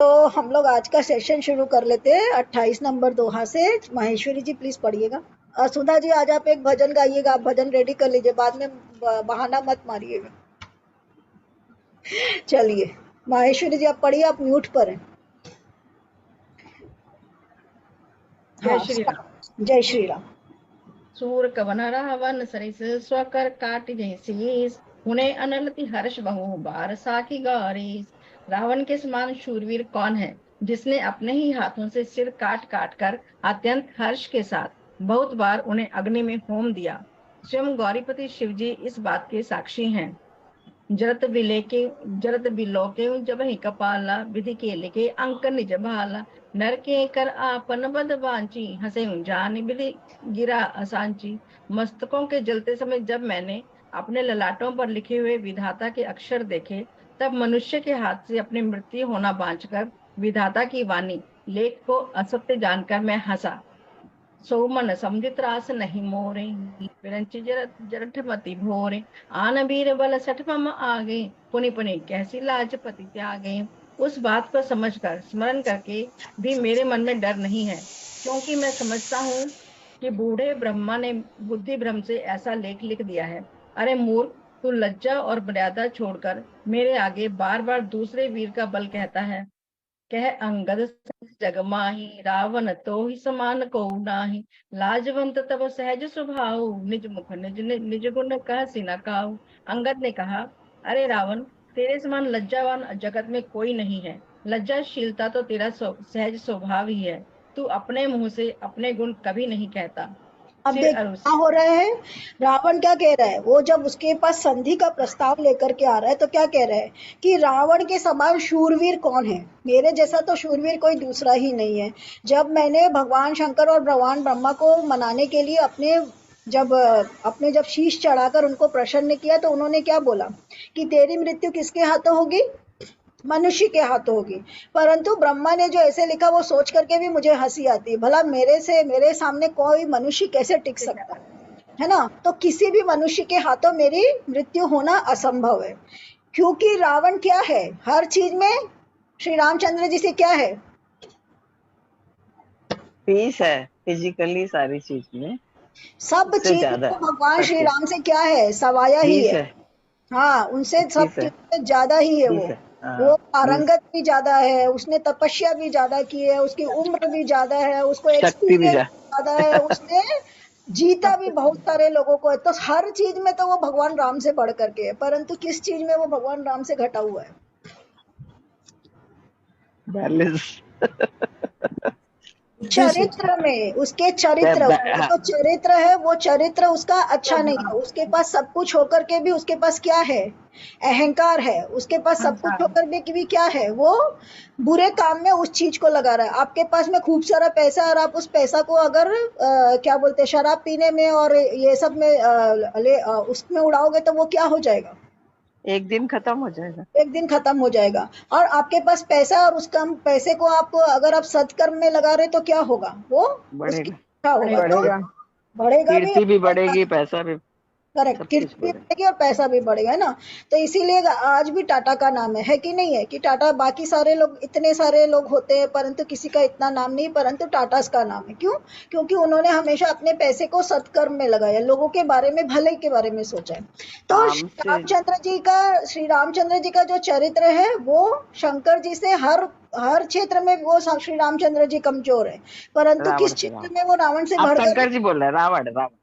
तो हम लोग आज का सेशन शुरू कर लेते हैं 28 नंबर दोहा से। माहेश्वरी जी प्लीज पढ़िएगा। सुधा जी आज आप एक भजन गाइएगा, आप भजन रेडी कर लीजिए, बाद में बहाना मत मारिएगा। चलिए माहेश्वरी जी आप पढ़िए, आप म्यूट पर हैं। जय हाँ श्री राम। जय श्री राम। सूर कवन रावण सरिस स्वकर काट जैसीस, हुने अनलति हर्ष बहु बार साकी गौरीस। रावण के समान शूरवीर कौन है, जिसने अपने ही हाथों से सिर काट काट कर अत्यंत हर्ष के साथ बहुत बार उन्हें अग्नि में होम दिया। स्वयं गौरीपति शिवजी इस बात के साक्षी हैं। जरत बिलोके जब ही कपाला, विधि के लिखे अंक निज भाला। नर के कर आपन बद बांची, हंसे जान विधि गिरा असांची। मस्तकों के जलते समय जब मैंने अपने ललाटों पर लिखे हुए विधाता के अक्षर देखे, तब मनुष्य के हाथ से अपनी मृत्यु होना बांचकर विधाता की वाणी लेख को असत्य जानकर मैं हंसा। सौमन समझित रास नहीं मोरे, विरंचि जरठ मति भोरे। आन बीर बल सठ मम आगे, पुनि पुनि कैसी लाज पति त्यागे। उस बात को समझकर स्मरण करके भी मेरे मन में डर नहीं है, क्योंकि मैं समझता हूँ कि बूढ़े ब्रह्मा ने बुद्धि भ्रम से ऐसा लेख लिख दिया है। अरे मूर्ख, तू लज्जा और मर्यादा छोड़कर मेरे आगे बार बार दूसरे वीर का बल कहता है। कह अंगद जग माही, रावण तो ही समान को नाही। लाजवंत तब सहज स्वभाव, निज मुख निज गुण कह सिना काऊ। अंगद ने कहा, अरे रावण, तेरे समान लज्जावान जगत में कोई नहीं है। लज्जाशीलता तो तेरा सहज स्वभाव ही है। तू अपने मुंह से अपने गुण कभी नहीं कहता। अब सिर देखिए अरुस क्या हो रहा है। रावण क्या कह रहा है, वो जब उसके पास संधि का प्रस्ताव लेकर के आ रहा है तो क्या कह रहा है कि रावण के समान शूरवीर कौन है, मेरे जैसा तो शूरवीर कोई दूसरा ही नहीं है। जब मैंने भगवान शंकर और भगवान ब्रह्मा को मनाने के लिए जब शीश चढ़ाकर उनको प्रसन्न किया तो उन्होंने क्या बोला कि तेरी मृत्यु किसके हाथों होगी, मनुष्य के हाथों होगी। परंतु ब्रह्मा ने जो ऐसे लिखा वो सोच करके भी मुझे हंसी आती है, भला मेरे सामने कोई मनुष्य कैसे टिक सकता है ना। तो किसी भी मनुष्य के हाथों मेरी मृत्यु होना असंभव है, क्योंकि रावण क्या है हर चीज में श्री रामचंद्र जी से क्या है, पीस है फिजिकली सारी चीज में, सब उससे चीज में ज्यादा तो भगवान श्री सबके राम से क्या है, सवाया ही पीस है। है। हाँ उनसे सब पीस है। चीज में ज्यादा ही है पीस वो। है। हाँ वो पीस। पारंगत भी ज्यादा है, उसने तपस्या भी ज्यादा की है, उसकी उम्र भी ज्यादा है, उसको शक्ति भी एक्सपीरियंस जा। ज्यादा है, उसने जीता सब भी कुछ बहुत सारे लोगों को है। तो हर चीज में तो वो भगवान राम से बढ़ करके है, परंतु किस चीज में वो भगवान राम से घटा हुआ है। बैलेंस। चरित्र में, उसके चरित्र, उसका जो चरित्र है वो चरित्र उसका अच्छा नहीं है। उसके पास सब कुछ होकर के भी उसके पास क्या है, अहंकार है। उसके पास सब कुछ होकर भी क्या है, वो बुरे काम में उस चीज को लगा रहा है। आपके पास में खूब सारा पैसा और आप उस पैसा को अगर क्या बोलते हैं शराब पीने में और ये सब में उसमें उड़ाओगे तो वो क्या हो जाएगा, एक दिन खत्म हो जाएगा। एक दिन खत्म हो जाएगा। और आपके पास पैसा और उस कम पैसे को आप अगर आप सत्कर्म में लगा रहे तो क्या होगा, वो उसकी बढ़ेगा। इच्छा होगा तो बढ़ेगा। बढ़ेगा भी। कीर्ति भी बढ़ेगी, पैसा भी, करेक्ट, सब कुछ कीर्ति भी बढ़ेगा। बढ़ेगी और पैसा भी बढ़ेगा, है ना। तो इसीलिए आज भी टाटा का नाम है कि नहीं है, कि टाटा बाकी सारे लोग इतने सारे लोग होते हैं परंतु किसी का इतना नाम नहीं, परंतु टाटा का नाम है। क्यों, क्योंकि उन्होंने हमेशा अपने पैसे को सत्कर्म में लगाया, लोगों के बारे में, भले के बारे में सोचा है। तो काम से। श्री रामचंद्र जी का जो चरित्र है वो शंकर जी से हर क्षेत्र में वो श्री रामचंद्र जी कमजोर है, परंतु किस रावण से क्षेत्र रावण। में वो रावण से आप बढ़कर, शंकर जी बोल रहे हैं, रावण रावण।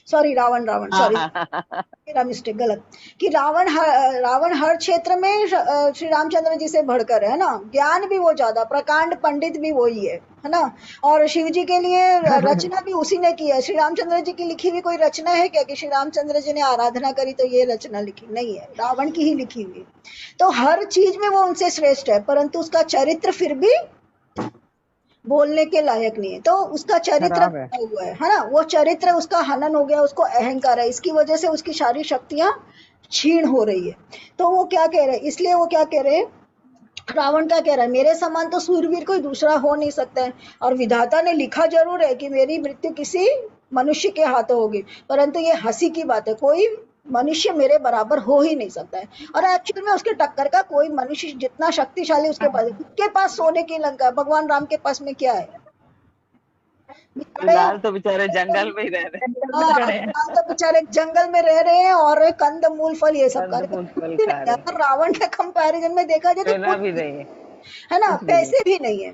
सॉरी रावण हाँ सॉरी, हाँ हाँ। मेरा मिस्टेक, गलत। कि रावण हर क्षेत्र में श्री रामचंद्र जी से बढ़कर है ना। ज्ञान भी वो ज्यादा, प्रकांड पंडित भी वही है ना। और शिव जी के लिए रचना भी उसी ने की है। श्री रामचंद्र जी की लिखी हुई कोई रचना है क्या, कि श्री रामचंद्र जी ने आराधना करी तो ये रचना लिखी, नहीं है, रावण की ही लिखी हुई। तो हर चीज में वो उनसे श्रेष्ठ है, परंतु उसका चरित्र फिर भी बोलने के लायक नहीं है। तो उसका चरित्र खराब है। बना हुआ है ना, वो चरित्र उसका हनन हो गया, उसको अहंकार है, इसकी वजह से उसकी सारी शक्तियां क्षीण हो रही है। तो वो क्या कह रहे हैं, इसलिए वो क्या कह रहे हैं, रावण क्या कह रहा है, मेरे समान तो सूरवीर कोई दूसरा हो नहीं सकता है। और विधाता ने लिखा जरूर है कि मेरी मृत्यु किसी मनुष्य के हाथों होगी, परंतु ये हंसी की बात है। कोई मनुष्य मेरे बराबर हो ही नहीं सकता है। और एक्चुअल में उसके टक्कर का कोई मनुष्य जितना शक्तिशाली उसके पास सोने की लंका है, भगवान राम के पास में क्या है बेचारे। फिलहाल तो बेचारे जंगल में ही रह रहे जंगल में हाँ, खड़े हैं। फिलहाल तो बेचारे जंगल में रह रहे हैं और कंद मूल फल ये सब खा कंद रहे हैं। मूल फल कुछ भी खा नहीं है। रहे, अगर रावण के कंपैरिजन में देखा जाए तो सोना कुछ भी नहीं नहीं है, है ना, कुछ भी नहीं। पैसे भी नहीं है।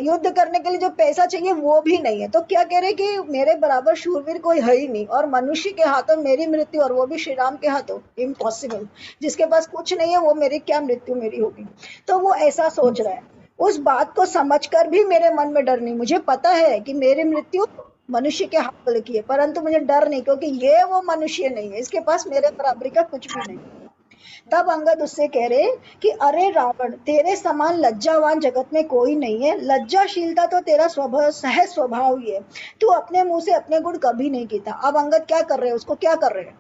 युद्ध करने के लिए जो पैसा चाहिए वो भी नहीं है। तो क्या कह रहे कि मेरे बराबर शूरवीर कोई है ही नहीं, और मनुष्य के हाथों मेरी मृत्यु, और वो भी श्री राम के हाथों, इम्पॉसिबल। जिसके पास कुछ नहीं है वो मेरी क्या मृत्यु मेरी होगी। तो वो ऐसा सोच रहा है। उस बात को समझकर भी मेरे मन में डर नहीं, मुझे पता है कि मेरी मृत्यु मनुष्य के हाथ में लिखी है, परंतु मुझे डर नहीं, क्योंकि ये वो मनुष्य नहीं है, इसके पास मेरे बराबरी का कुछ भी नहीं। तब अंगद उससे कह रहे कि अरे रावण, तेरे समान लज्जावान जगत में कोई नहीं है। लज्जाशीलता तो तेरा स्वभाव, सहज स्वभाव ही है। तू अपने मुंह से अपने गुण कभी नहीं कहता। अब अंगद क्या कर रहे हैं, उसको क्या कर रहे हैं,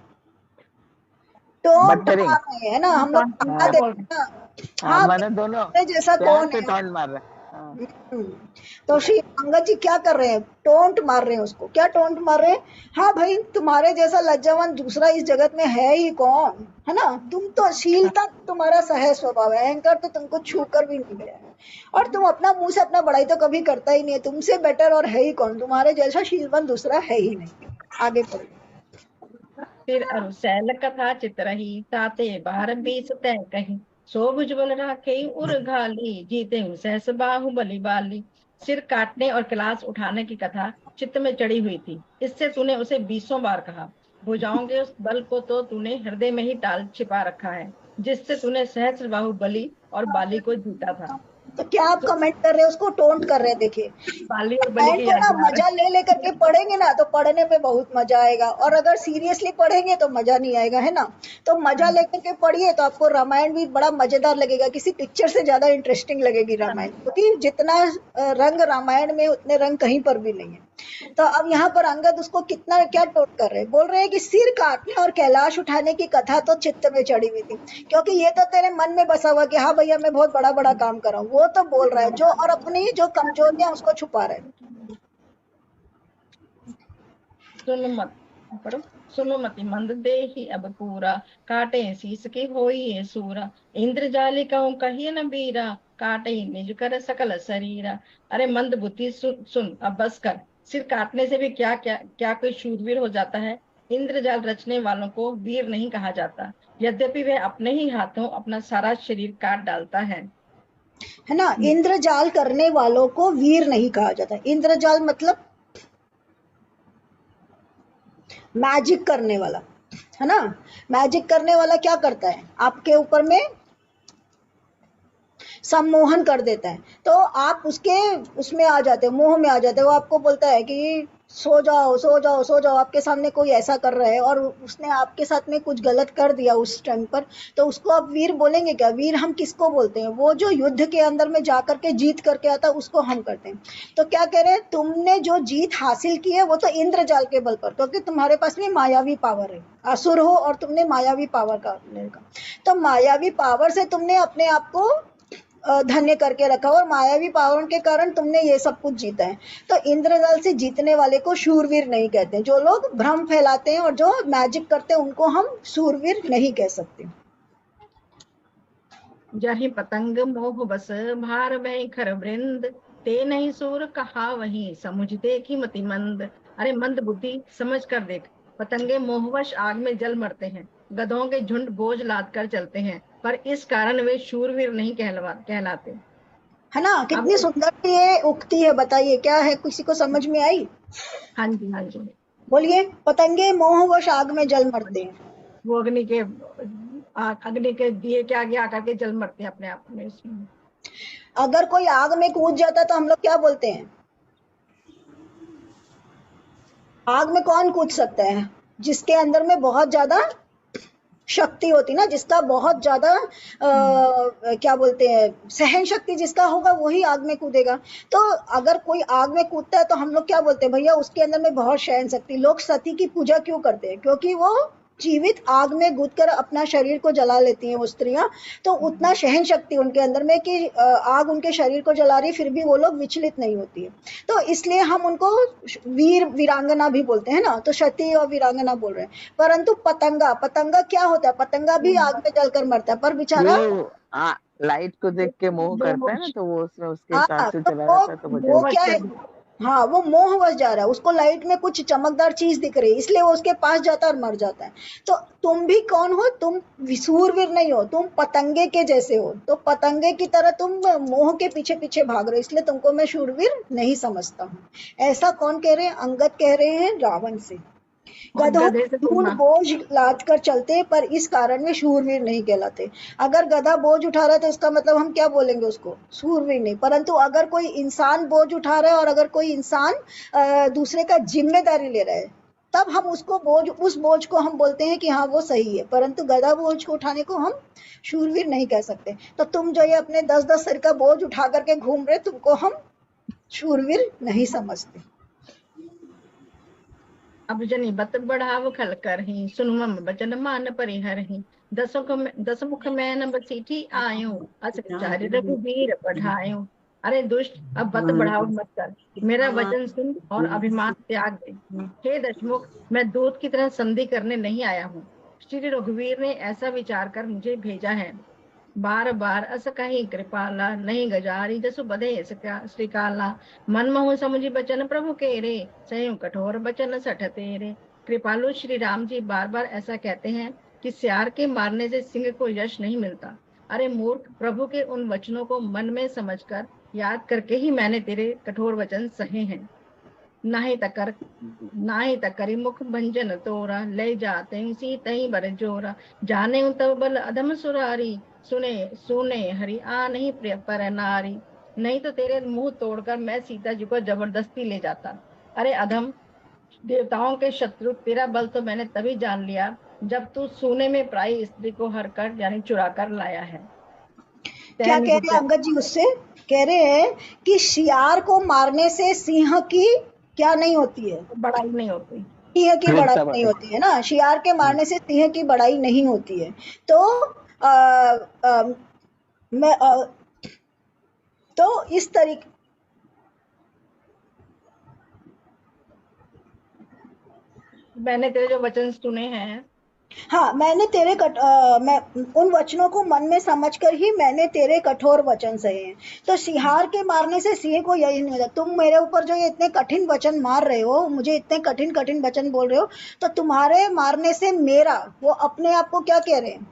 टोंट बटरिंग। मार रहे हैं ना। हम लोग कौन ताना हाँ क्या बोल देते रहे हैं ना, हाँ, हाँ भाई मैंने दोनों अपने जैसा प्यार कौन से है। टॉन्ट मार रहे हैं। हाँ। हम्म, तो श्री अंगद जी क्या कर रहे हैं, टोंट मार रहे हैं उसको। क्या टोंट मार रहे हैं, हाँ भाई तुम्हारे जैसा लज्जावान दूसरा इस जगत में है ही कौन, है ना। तुम तो शीलता तुम्हारा सहज स्वभाव है, अहंकार तो तुमको छू कर भी नहीं गया है, और तुम अपना मुंह से अपना बड़ाई तो कभी करता ही नहीं है। तुमसे बेटर और है ही कौन, तुम्हारे जैसा शीलवान दूसरा है ही नहीं। आगे पढ़ो। फिर अरुसैल कथा चितरही ताते बार बीस तय कही सो भुजबल राखे उर घाली जीते हूँ सहस बाहुबली बाली। सिर काटने और क्लास उठाने की कथा चित्त में चढ़ी हुई थी, इससे तूने उसे बीसों बार कहा। भुजाओं के उस बल को तो तूने हृदय में ही टाल छिपा रखा है, जिससे तूने सहस्र बाहुबली और बाली को जीता था। तो क्या आप तो कमेंट कर रहे हैं, उसको टोंट कर रहे हैं। देखिए बाली और बलि रामायण की को याद ना दिला मजा ले लेकर के पढ़ेंगे ना तो पढ़ने में बहुत मजा आएगा, और अगर सीरियसली पढ़ेंगे तो मजा नहीं आएगा, है ना। तो मजा रहे लेकर के पढ़िए तो आपको रामायण भी बड़ा मजेदार लगेगा, किसी पिक्चर से ज्यादा इंटरेस्टिंग लगेगी रामायण, क्योंकि जितना रंग रामायण में उतने रंग कहीं पर भी नहीं है। तो अब यहाँ पर अंगद उसको कितना क्या टोट कर रहे हैं, बोल रहे हैं कि सिर काटने और कैलाश उठाने की कथा तो चित्त में चढ़ी हुई थी, क्योंकि ये तो तेरे मन में बसा हुआ कि हाँ भैया मैं बहुत बड़ा बड़ा काम कर रहा हूँ, वो तो बोल रहा है जो, और अपनी जो कमजोरियां उसको छुपा रहा है। सुन मत पढ़ो। सुनो मति मंद देहि अब पूरा काटे शीस की होई है सूरा। इंद्रजाली कहूँ कहिए न बीरा काटे निज कर सकल शरीरा। अरे मंद बुद्धि सुन सुन अब बस कर। सिर काटने से भी क्या क्या क्या कोई शूरवीर हो जाता है। इंद्रजाल रचने वालों को वीर नहीं कहा जाता, यद्यपि वह अपने ही हाथों अपना सारा शरीर काट डालता है। है ना। इंद्रजाल करने वालों को वीर नहीं कहा जाता। इंद्रजाल मतलब मैजिक करने वाला, है ना। मैजिक करने वाला क्या करता है, आपके ऊपर में सम्मोहन कर देता है, तो आप उसके उसमें आ जाते हो, मोह में आ जाते हो। वो आपको बोलता है कि सो जाओ सो जाओ सो जाओ, आपके सामने कोई ऐसा कर रहा है और उसने आपके साथ में कुछ गलत कर दिया उस टाइम पर, तो उसको आप वीर बोलेंगे क्या। वीर हम किसको बोलते हैं, वो जो युद्ध के अंदर में जा करके जीत करके आता है उसको हम करते हैं। तो क्या कह रहे हैं, तुमने जो जीत हासिल की है वो तो इंद्रजाल के बल पर, क्योंकि तुम्हारे पास में मायावी पावर है, असुर हो और तुमने मायावी पावर का लेगा। तो मायावी पावर से तुमने अपने आप को धन्य करके रखा, और मायावी पावन के कारण तुमने ये सब कुछ जीता है। तो इंद्रजाल से जीतने वाले को शूरवीर नहीं कहते। जो लोग भ्रम फैलाते हैं और जो मैजिक करते हैं उनको हम शूरवीर नहीं कह सकते। जहि पतंग मोह बस भार वही खर वृंद। ते नहीं सूर कहा वही समुझ देखी मति मंद। अरे मंद बुद्धि समझ कर देख। पतंगे मोहवश आग में जल मरते हैं, गधों के झुंड बोझ लाद कर चलते हैं, पर इस कारण वे शूरवीर नहीं कहलाते। है ना, अब कितनी सुंदर ये उक्ति है, बताइए क्या है, किसी को समझ में आई। हाँ जी हाँ जी। बोलिए, पतंगे मोहवश आग में जल मरते हैं। वो अग्नि के दिए के आगे आकर के जल मरते हैं अपने आप में इसमें। अगर कोई आग में कूद जाता है तो हम लोग क्या बोलते हैं, आग में कौन कूद सकता है, जिसके अंदर में बहुत ज्यादा शक्ति होती ना, जिसका बहुत ज्यादा क्या बोलते हैं सहन शक्ति जिसका होगा वही आग में कूदेगा। तो अगर कोई आग में कूदता है तो हम लोग क्या बोलते हैं, भैया उसके अंदर में बहुत सहन शक्ति। लोग सती की पूजा क्यों करते हैं, क्योंकि वो जीवित आग में कूदकर अपना शरीर को जला लेती हैं वो स्त्रियां, तो उतना सहन शक्ति उनके अंदर में कि आग उनके शरीर को जला रही फिर भी वो लोग विचलित नहीं होती है। तो इसलिए हम उनको वीर वीरांगना भी बोलते हैं ना, तो सती और वीरांगना बोल रहे हैं। परंतु पतंगा, पतंगा क्या होता है? पतंगा भी आग में जलकर मरता है, पर बेचारा जो लाइट को देख के मोह करता है ना, तो वो उसमें उसके हिसाब हाँ, से तो चला जाता है, तो वो वो जल क्या है, हाँ वो मोहवश जा रहा है, उसको लाइट में कुछ चमकदार चीज दिख रही है इसलिए वो उसके पास जाता है और मर जाता है। तो तुम भी कौन हो? तुम शूरवीर नहीं हो, तुम पतंगे के जैसे हो। तो पतंगे की तरह तुम मोह के पीछे पीछे भाग रहे हो, इसलिए तुमको मैं शूरवीर नहीं समझता हूँ। ऐसा कौन कह रहे हैं? अंगद कह रहे हैं रावण से। और गधों गधे से ढूंढ तुलना। बोझ लाद कर चलते, पर इस कारण में शूरवीर नहीं कहलाते। अगर गधा बोझ उठा रहा है तो इसका मतलब हम क्या बोलेंगे उसको? शूरवीर नहीं। परंतु अगर कोई इंसान बोझ उठा रहा है और अगर कोई इंसान दूसरे का जिम्मेदारी ले रहा है, तब हम उसको बोझ, उस बोझ को हम बोलते हैं कि हाँ वो सही है। परंतु गधा बोझ को उठाने को हम शूरवीर नहीं कह सकते। तो तुम जो ये अपने 10-10 सिर का बोझ उठा करके घूम रहे, तुमको हम शूरवीर नहीं समझते। अब जनी बत बढ़ाव खल कर ही सुन मम बचन मान परिहर ही दस मुख में न बसीठी आयो अस चारि रघुबीर पढ़ायो। अरे दुष्ट, अब बत बढ़ाव मत कर, मेरा वचन सुन और अभिमान त्याग दे। हे दशमुख, मैं दूत की तरह संधि करने नहीं आया हूँ। श्री रघुवीर ने ऐसा विचार कर मुझे भेजा है। बार बार अस कही कृपाला नहीं गजारी जसु बधे श्रीकाला। मन महु समुझि बचन प्रभु के रे सयु कठोर बचन सठ तेरे। कृपालु श्री राम जी बार बार ऐसा कहते हैं कि सियार के मारने से सिंह को यश नहीं मिलता। अरे मूर्ख, प्रभु के उन वचनों को मन में समझकर याद करके ही मैंने तेरे कठोर वचन सहे हैं। नाहि तकरि मुख भंजन तोरा ले जाते सीतहि बर जोरा। जाने तब बल अधम सुरारी सुने सुने हरि आ नहीं प्रिय पर नारी। नहीं तो तेरे मुंह तोड़कर मैं सीता जी को जबरदस्ती ले जाता। अरे अधम, देवताओं के शत्रु, तेरा बल तो मैंने तभी जान लिया जब तू सोने में प्राय स्त्री को हर कर यानी चुरा कर लाया है। क्या कह रहे हैं अंगद जी उससे? कह रहे हैं कि शियार को मारने से सिंह की क्या नहीं होती है? बड़ाई नहीं होती। सिंह की बड़ाई वीरता नहीं बढ़ती। होती है ना, शियार के मारने से सिंह की बड़ाई नहीं होती है। तो आ, आ, मैं तो इस तरीके, मैंने तेरे जो वचन सुने हैं, हाँ मैं उन वचनों को मन में समझकर ही मैंने तेरे कठोर वचन सहे हैं। तो सिहार के मारने से सिंह को यही नहीं होता। तुम मेरे ऊपर जो ये इतने कठिन वचन मार रहे हो, मुझे इतने कठिन कठिन वचन बोल रहे हो, तो तुम्हारे मारने से मेरा, वो अपने आप को क्या कह रहे हैं?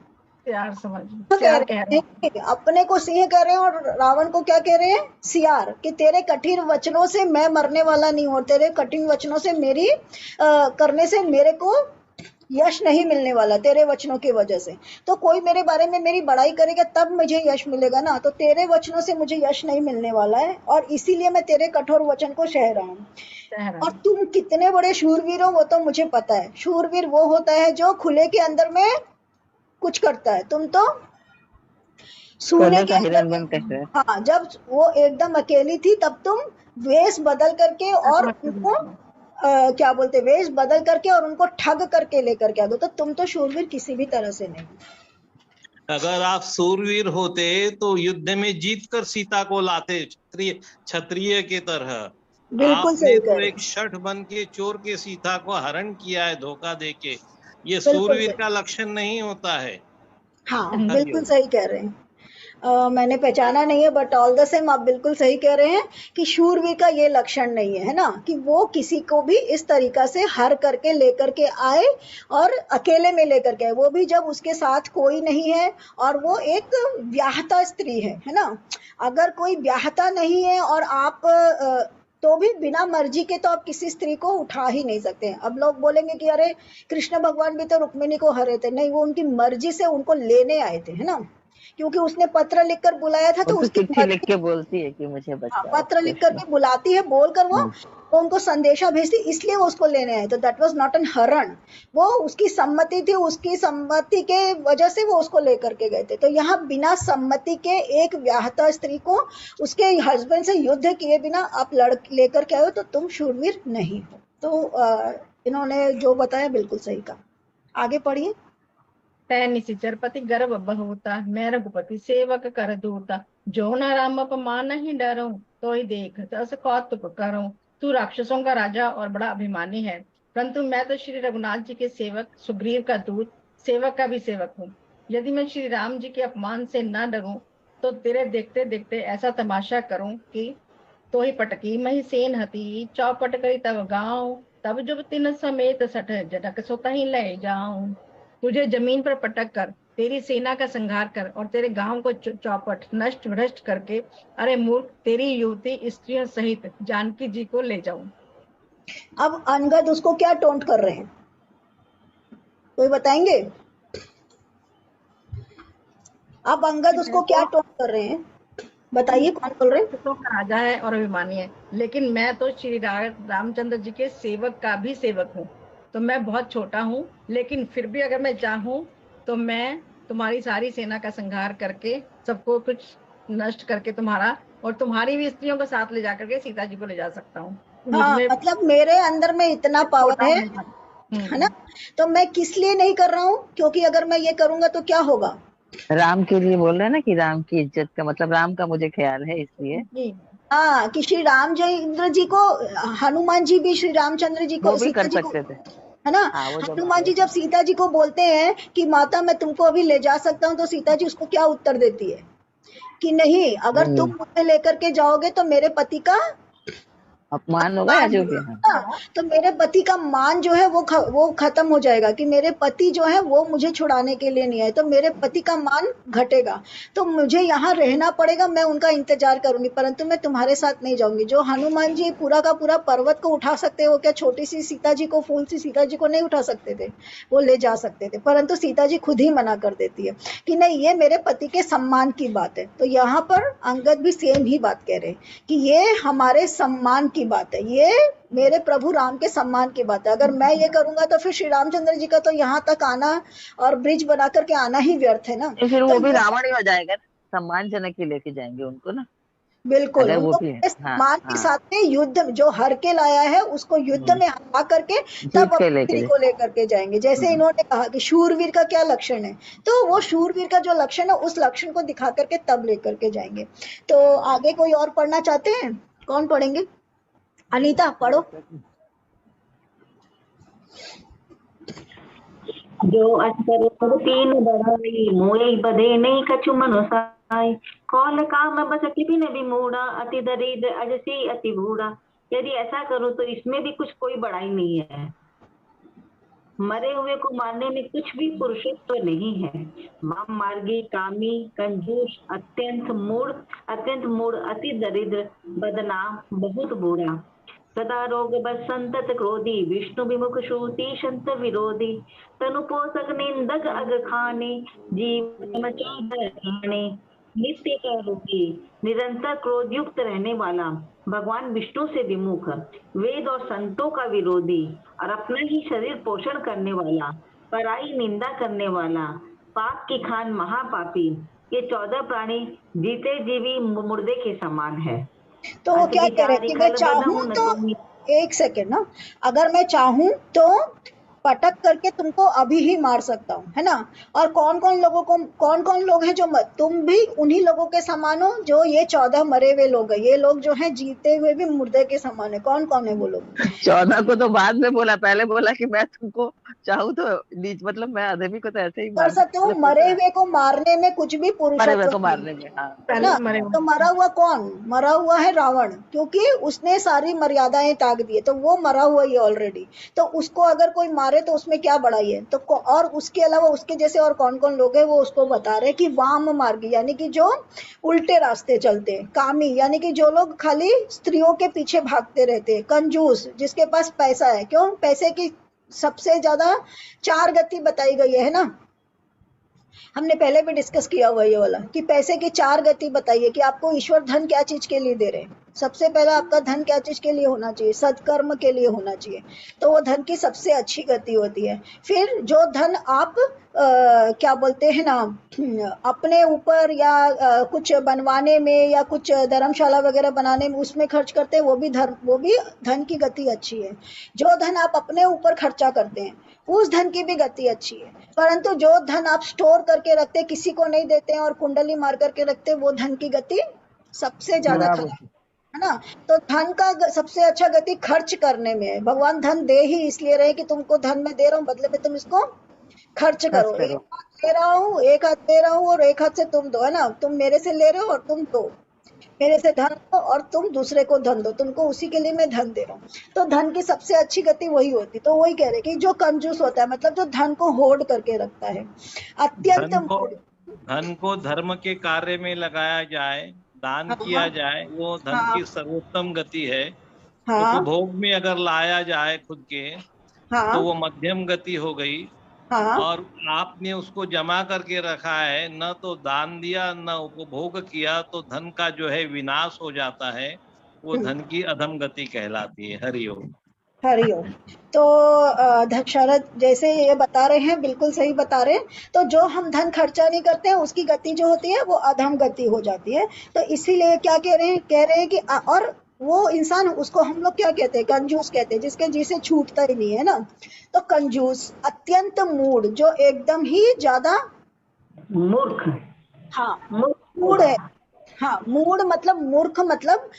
प्यार समझ, कह प्यार रहे कह हैं रहे हैं। नहीं, अपने को सिंह कह रहे हैं और रावण को क्या कह रहे हैं? सियार। कि तेरे कठिन वचनों से मैं मरने वाला नहीं हूं, और तेरे कठिन वचनों से मेरी करने से मेरे को यश नहीं मिलने वाला, तेरे वचनों की वजह से। तो कोई मेरे बारे में मेरी बड़ाई करेगा तब मुझे यश मिलेगा ना, तो तेरे वचनों से मुझे यश नहीं मिलने वाला है, और इसीलिए मैं तेरे कठोर वचन को सह रहा हूँ। कह रहे और हैं। तुम कितने बड़े शूरवीर हो वो तो मुझे पता है। शूरवीर वो होता है जो खुले के अंदर में कुछ करता है, तुम तो सोने सोने के का अंदर हिरण में। बन कैसे? हाँ, जब वो एकदम अकेली थी तब तुम वेश बदल करके और आत्महत्या उनको करते हैं। क्या बोलते, वेश बदल करके और उनको ठग करके लेकर के आ गए। तो तुम तो शूरवीर किसी भी तरह से नहीं। अगर आप सूरवीर होते तो युद्ध में जीत कर सीता को लाते, क्षत्रिय क्षत्रिय की तरह। बिल्कुल आपने सही तो कह रहे एक शठ बन के चोर के सीता को हरण किया है, धोखा देके। ये बिल्कुल सूरवीर सही। का लक्षण नहीं होता है। हाँ बिल्कुल हरिओम। सही कह रहे हैं। मैंने पहचाना नहीं है, बट ऑल द सेम आप बिल्कुल सही कह रहे हैं कि शूरवीर का ये लक्षण नहीं है ना, कि वो किसी को भी इस तरीका से हर करके लेकर के आए और अकेले में लेकर के आए, वो भी जब उसके साथ कोई नहीं है और वो एक ब्याहता स्त्री है ना। अगर कोई ब्याहता नहीं है और आप तो भी बिना मर्जी के तो आप किसी स्त्री को उठा ही नहीं सकते। अब लोग बोलेंगे कि अरे कृष्ण भगवान भी तो रुक्मिणी को हरे थे। नहीं, वो उनकी मर्जी से उनको लेने आए थे, है ना, क्योंकि उसने पत्र लिखकर बुलाया था वो तो तो उसकी चिट्ठी लिख मर्जी। के बोलती है कि मुझे हाँ, बचाओ पत्र लिख कृष्ण। करके बुलाती है, बोलकर वो उनको संदेशा भेजती, इसलिए वो उसको लेने आए। तो दैट वाज नॉट एन हरण, वो उसकी सम्मति थी, उसकी सम्मति के वजह से वो उसको लेकर के गए थे। तो यहाँ बिना सम्मति के एक व्याहता स्त्री को उसके हस्बैंड से युद्ध किए बिना आप लेकर के आए हो, तो तुम शूरवीर नहीं हो। तो इन्होंने जो बताया बिल्कुल सही कहा। आगे पढ़िए। तै निशिचर पति गर्भ बहुता, मैं रघुपति सेवक कर दूता। जो न राम अपमान ही डरो, तो ही देख जस कौतुक करो। तू राक्षसों का राजा और बड़ा अभिमानी है, परंतु मैं तो श्री रघुनाथ जी के सेवक, सुग्रीव का दूत, सेवक का भी सेवक हूँ। यदि मैं श्री राम जी के अपमान से न डरूं, तो तेरे देखते देखते ऐसा तमाशा करूं कि तो ही पटकी मही सेन हती, चौपट करी तब गाँव। तब जब तीन समेत सठ जनक सोता ही ले जाऊं। तुझे जमीन पर पटक कर तेरी सेना का संहार कर और तेरे गांव को चौपट नष्ट भ्रष्ट करके, अरे मूर्ख, तेरी युवती स्त्रियों सहित जानकी जी को ले जाऊं। अब अंगद उसको क्या टोंट कर रहे हैं, कोई बताएंगे? अब अंगद उसको क्या टोंट कर रहे हैं, बताइए, कौन बोल रहे हैं? राक्षसों का राजा है और अभिमानी है, लेकिन मैं तो श्री रामचंद्र जी के सेवक का भी सेवक हूँ। तो मैं बहुत छोटा हूँ, लेकिन फिर भी अगर मैं चाहूँ तो मैं तुम्हारी सारी सेना का संहार करके, सबको कुछ नष्ट करके, तुम्हारा और तुम्हारी भी स्त्रियों को साथ ले जाकर के सीता जी को ले जा सकता हूँ। हाँ, मुझमें मतलब मेरे अंदर में इतना पावर है ना? तो मैं किस लिए नहीं कर रहा हूँ? क्योंकि अगर मैं ये करूंगा तो क्या होगा? राम के लिए बोल रहे हैं ना, कि राम की इज्जत का मतलब राम का मुझे ख्याल है, इसलिए जी। हाँ, कि श्री रामचंद्र जी को, हनुमान जी भी श्री रामचंद्र जी वो को, भी सीता कर जी को, सकते थे। है ना? हाँ, वो जब हनुमान जी जब सीता जी को बोलते हैं कि माता मैं तुमको अभी ले जा सकता हूँ, तो सीता जी उसको क्या उत्तर देती है कि नहीं, अगर तुम मुझे लेकर के जाओगे तो मेरे पति का अपमान होगा या जो भी है। तो मेरे पति का मान जो है वो खत्म हो जाएगा, कि मेरे पति जो है वो मुझे छुड़ाने के लिए नहीं आए, तो मेरे पति का मान घटेगा, तो मुझे यहाँ रहना पड़ेगा, मैं उनका इंतजार करूंगी, परंतु मैं तुम्हारे साथ नहीं जाऊंगी। जो हनुमान जी पूरा का पूरा पर्वत को उठा सकते हो, क्या छोटी सी सीता जी को, फूल सी सीता जी को नहीं उठा सकते थे? वो ले जा सकते थे, परंतु सीता जी खुद ही मना कर देती है कि नहीं, ये मेरे पति के सम्मान की बात है। तो यहाँ पर अंगद भी सेम ही बात कह रहे हैं कि ये हमारे सम्मान की बात है, ये मेरे प्रभु राम के सम्मान की बात है। अगर मैं ये करूंगा तो फिर श्री रामचंद्र जी का तो यहाँ तक आना और ब्रिज बना करके आना ही व्यर्थ है ना। फिर वो तो भी रावण ही हो जाएगा ना, सम्मानजनक ही लेके जाएंगे उनको ना, बिल्कुल, अगर वो उनको भी है। हाँ, सम्मान के साथ में युद्ध जो हर के लाया है उसको युद्ध में हरा करके तब जीत के अपनी लेके स्त्री को लेकर के जाएंगे। जैसे इन्होंने कहा कि शूरवीर का क्या लक्षण है, तो वो शूरवीर का जो लक्षण है उस लक्षण को दिखा करके तब लेकर के जाएंगे। तो आगे कोई और पढ़ना चाहते हैं? कौन पढ़ेंगे? अनीता पढ़ो। जो अचर तीन बड़ाई, मोई बधे नहीं कछु मनुसाई। कौन काम बस किपिन विमूढ़ा, अति दरिद्र अजसी अति बूढ़ा। यदि ऐसा करूं तो इसमें भी कुछ कोई बड़ाई नहीं है। मरे हुए को मारने में कुछ भी पुरुषत्व नहीं है। वाम मार्गी, कामी, कंजूस, अत्यंत मूढ़, अति दरिद्र, बदनाम, बहुत बूढ़ा। सदा रोग बस संतत क्रोधी, विष्णु विमुख श्रुति संत विरोधी। तनु पोषक निंदक अग खाने, जीवन खाने। नित्य का रोगी, निरंतर क्रोध युक्त रहने वाला, भगवान विष्णु से विमुख, वेद और संतों का विरोधी, और अपना ही शरीर पोषण करने वाला, पराई निंदा करने वाला, पाप की खान महापापी। ये 14 प्राणी जीते जीवी मुर्दे के समान है। तो वो क्या कह रहे हैं कि मैं चाहूं तो, एक सेकेंड ना, अगर मैं चाहूं तो पटक करके तुमको अभी ही मार सकता हूँ, है ना? और कौन कौन लोग हैं जो तुम भी उन्हीं लोगों के समान हो जो ये 14 मरे हुए लोग हैं। ये लोग जो हैं जीते हुए भी मुर्दे के समान है। कौन कौन है वो लोग? 14 को तो बाद में बोला, पहले बोला कि मैं तुमको चाहूँ तो नीच, मतलब मैं आदमी को तो ऐसे ही कर सकते हो। मरे हुए को मारने में कुछ भी पुरुषत्व को मारने में, हाँ। है ना? तो मरा हुआ कौन? मरा हुआ है रावण, क्योंकि उसने सारी मर्यादाएं त्याग दी है, तो वो मरा हुआ ही ऑलरेडी। तो उसको अगर कोई मारे तो उसमें क्या बड़ाई है? तो और उसके अलावा उसके जैसे और कौन कौन लोग हैं वो उसको बता रहे कि वाम मार्गी यानी कि जो उल्टे रास्ते चलते हैं, कामी यानी कि जो लोग खाली स्त्रियों के पीछे भागते रहते हैं, कंजूस जिसके पास पैसा है। क्यों? पैसे की सबसे ज्यादा 4 गति बताई गई है ना, हमने पहले भी डिस्कस किया हुआ ये वाला कि पैसे की 4 गति बताइए कि आपको ईश्वर धन क्या चीज के लिए दे रहे हैं। सबसे पहला आपका धन क्या चीज के लिए होना चाहिए? सत्कर्म के लिए होना चाहिए। तो वो धन की सबसे अच्छी गति होती है। फिर जो धन आप क्या बोलते हैं ना, अपने ऊपर या कुछ बनवाने में या कुछ धर्मशाला वगैरह बनाने में उसमें खर्च करते हैं, वो भी धन की गति अच्छी है। जो धन आप अपने ऊपर खर्चा करते हैं उस धन की भी गति अच्छी है। परंतु जो धन आप स्टोर करके रखते हैं, किसी को नहीं देते हैं और कुंडली मार करके रखते हैं, वो धन की गति सबसे ज्यादा बराबर। खराब है ना। तो धन का सबसे अच्छा गति खर्च करने में है। भगवान धन दे ही इसलिए रहे कि तुमको धन में दे रहा हूँ, बदले में तुम इसको खर्च करो। खर्च एक करो। हाथ दे रहा हूँ, एक हाथ दे रहा हूँ और एक हाथ से तुम दो, है ना। तुम मेरे से ले रहे हो और तुम दो, मेरे से धन दो और तुम दूसरे को धन दो, तुमको उसी के लिए मैं धन दे रहा हूँ। तो धन की सबसे अच्छी गति वही होती। तो वही कह रहे कि जो कंजूस होता है, मतलब जो धन को होर्ड करके रखता है, अत्यंत मूढ़। धन को धर्म के कार्य में लगाया जाए, दान किया हाँ जाए, वो धन हाँ की सर्वोत्तम गति है। हाँ उपभोग में अगर लाया जाए खुद के, तो वो हाँ मध्यम गति हो गई। हाँ और आपने उसको जमा करके रखा है, न तो दान दिया न उपभोग किया, तो धन का जो है विनाश हो जाता है। वो धन की अधम गति कहलाती है। हरिओम। हरिओम। तो शरद जैसे ये बता रहे हैं, बिल्कुल सही बता रहे हैं। तो जो हम धन खर्चा नहीं करते हैं उसकी गति जो होती है वो अधम गति हो जाती है। तो इसीलिए क्या कह रहे हैं कि और वो इंसान, उसको हम लोग क्या कहते हैं? कंजूस कहते हैं, जिसके जी से छूटता ही नहीं है ना। तो कंजूस, अत्यंत मूढ़, जो एकदम ही ज्यादा मूर्ख। हाँ मूर्ख मूढ़ है। हाँ, मूढ़ मतलब मूर्ख, मतलब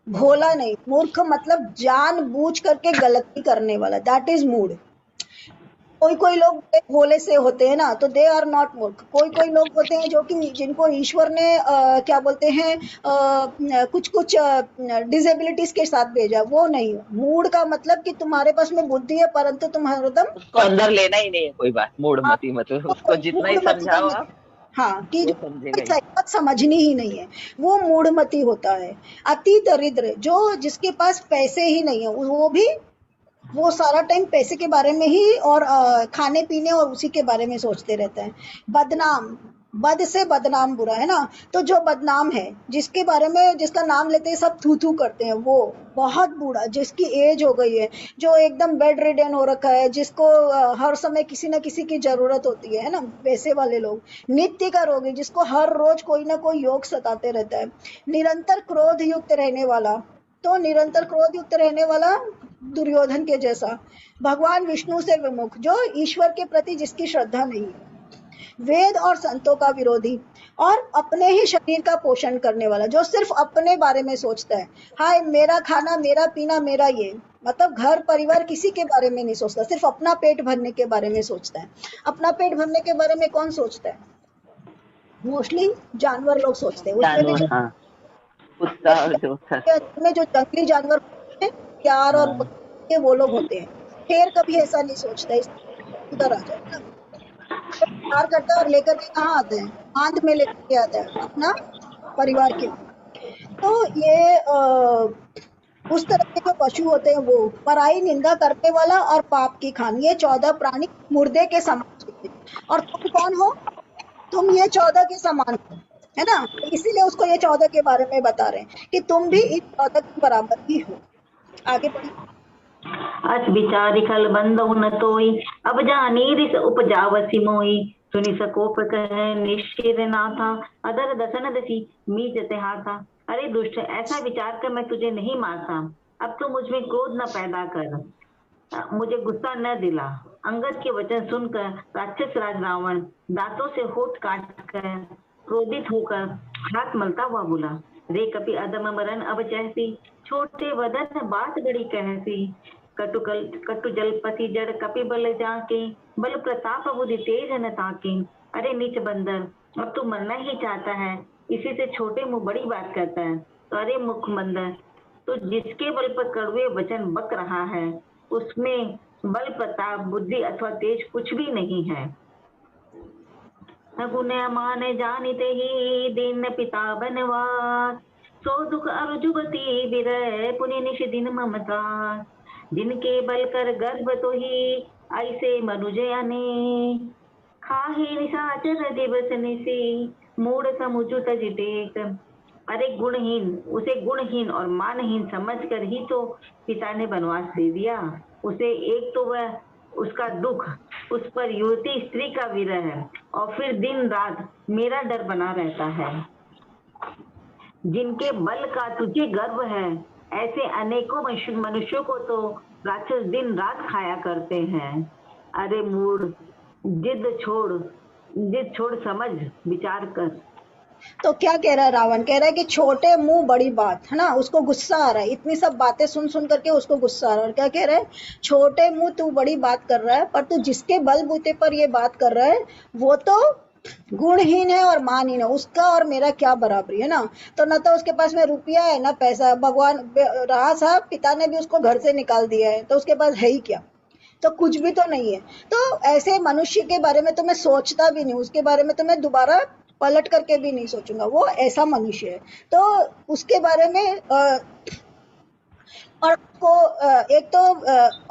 भोला नहीं। मूर्ख मतलब जानबूझ करके गलती करने वाला, दैट इज मूढ़। कोई कोई लोग भोले से होते हैं ना, तो दे आर नॉट मूर्ख। कोई कोई लोग होते हैं जो कि जिनको ईश्वर ने क्या बोलते हैं, कुछ कुछ डिसेबिलिटीज के साथ भेजा, वो नहीं। मूड का मतलब कि तुम्हारे पास में बुद्धि है परंतु तुम हरदम उसको अंदर लेना ही नहीं है कोई बात, मूढ़मती मतलब उसको जितना ही मूढ़मती का समझाओ मतलब, आप हाँ, कि वो जो समझेगा ही। सही बात समझनी ही नहीं है, वो मूढ़मती होता है। अति दरिद्र, जो जिसके पास पैसे ही नहीं है, वो सारा टाइम पैसे के बारे में ही और खाने पीने और उसी के बारे में सोचते रहता है। बदनाम, बद से बदनाम बुरा, है ना। तो जो बदनाम है, जिसके बारे में, जिसका नाम लेते हैं सब थू थू करते हैं, वो बहुत बूढ़ा, जिसकी एज हो गई है, जो एकदम बेड रिडन हो रखा है, जिसको हर समय किसी न किसी की जरूरत होती है ना, वैसे वाले लोग। नित्य का रोगी, जिसको हर रोज कोई ना कोई योग सताते रहता है। निरंतर क्रोध युक्त रहने वाला, तो निरंतर क्रोध युक्त रहने वाला दुर्योधन के जैसा। भगवान विष्णु से विमुख, जो ईश्वर के प्रति जिसकी श्रद्धा नहीं है। वेद और संतों का विरोधी, और अपने ही शरीर का पोषण करने वाला, जो सिर्फ अपने बारे में सोचता है। हाय, मेरा खाना, मेरा पीना, मेरा ये, मतलब घर परिवार किसी के बारे में नहीं सोचता, सिर्फ अपना पेट भरने के बारे में सोचता है। अपना पेट भरने के बारे में कौन सोचता है? मोस्टली जानवर लोग सोचते हैं। उसमें भी जानवर, हाँ, कुत्ता और जो में जो जंगली जानवर होते हैं, प्यार और हाँ। के वो लोग होते हैं। शेर कभी ऐसा नहीं सोचता इधर आ जाए ना, प्यार करता है और लेकर के कहाँ आता है? आंत में लेकर के आता है अपना परिवार के। तो ये उस तरह के जो पशु होते हैं, वो पराई निंदा करने वाला और पाप की खान, ये 14 प्राणी मुर्दे के समान होते हैं। और तुम कौन हो? तुम ये 14 के समान हो, है ना। इसीलिए उसको ये 14 के बारे में बता रहे हैं कि तुम भी इन 14 के बराबर ही हो। आगे बढ़िए। अस विचारि खल बंदउ न तोई, अब जानी रिस उपजावसी मोई। सुनि सकोप कह निश्चिर नाथा, अदर दसन दसी मीजते हाथा। अरे दुष्ट, ऐसा विचार कर मैं तुझे नहीं मारता। अब तो मुझ में क्रोध न पैदा कर, मुझे गुस्सा न दिला। अंगद के वचन सुनकर राक्षस राज रावण दांतों से होठ काट कर क्रोधित होकर हाथ मलता हुआ बोला, रे कपि अदम मरण अब चहसी, छोटे वदन बात बड़ी कहसी। कटु जलपति जड़ कपि बल जाके, बल प्रताप बुद्धि तेज न ताके। अरे नीच बंदर, अब तू मरना ही चाहता है, इसी से छोटे मुंह बड़ी बात करता है। तो अरे मुख बंदर, तो जिसके बल पर कड़वे वचन बक रहा है, उसमें बल प्रताप बुद्धि अथवा तेज कुछ भी नहीं है। गुण मान जानिते ही दीन पिता बनवास, सो दुख अरु जुगति विरह पुनि निश दिन ममता। जिनके बल कर गर्भ तो ही ऐसे मनुज अने, खाही निशाचर दिवस निसी मूढ़ समुचु तज टेक। अरे उसे गुणहीन और मानहीन समझकर ही तो पिता ने वनवास दे दिया उसे। एक तो वह उसका दुख, उस पर युवती स्त्री का विरह, और फिर दिन रात मेरा डर बना रहता है। जिनके बल का तुझे गर्व है, ऐसे अनेकों मनुष्यों को तो राक्षस दिन रात खाया करते हैं। अरे मूढ़, जिद छोड़ समझ विचार कर। तो क्या कह रहा है रावण? कह रहा है कि छोटे मुंह बड़ी बात, है ना? उसको गुस्सा आ रहा है, इतनी सब बातें सुन सुन करके उसको गुस्सा आ रहा है। और क्या कह रहा है? छोटे मुंह तू बड़ी बात कर रहा है, पर तू जिसके बलबूते पर ये बात कर रहा है वो तो गुणहीन है और मानहीन है। उसका और मेरा क्या बराबरी, है ना? तो न तो उसके पास में रुपया है ना पैसा है। भगवान रहा साहब, पिता ने भी उसको घर से निकाल दिया है, तो उसके पास है ही क्या? तो कुछ भी तो नहीं है। तो ऐसे मनुष्य के बारे में तो मैं सोचता भी नहीं, उसके बारे में तो मैं दोबारा पलट करके भी नहीं सोचूंगा। वो ऐसा मनुष्य है, तो उसके बारे में और को एक तो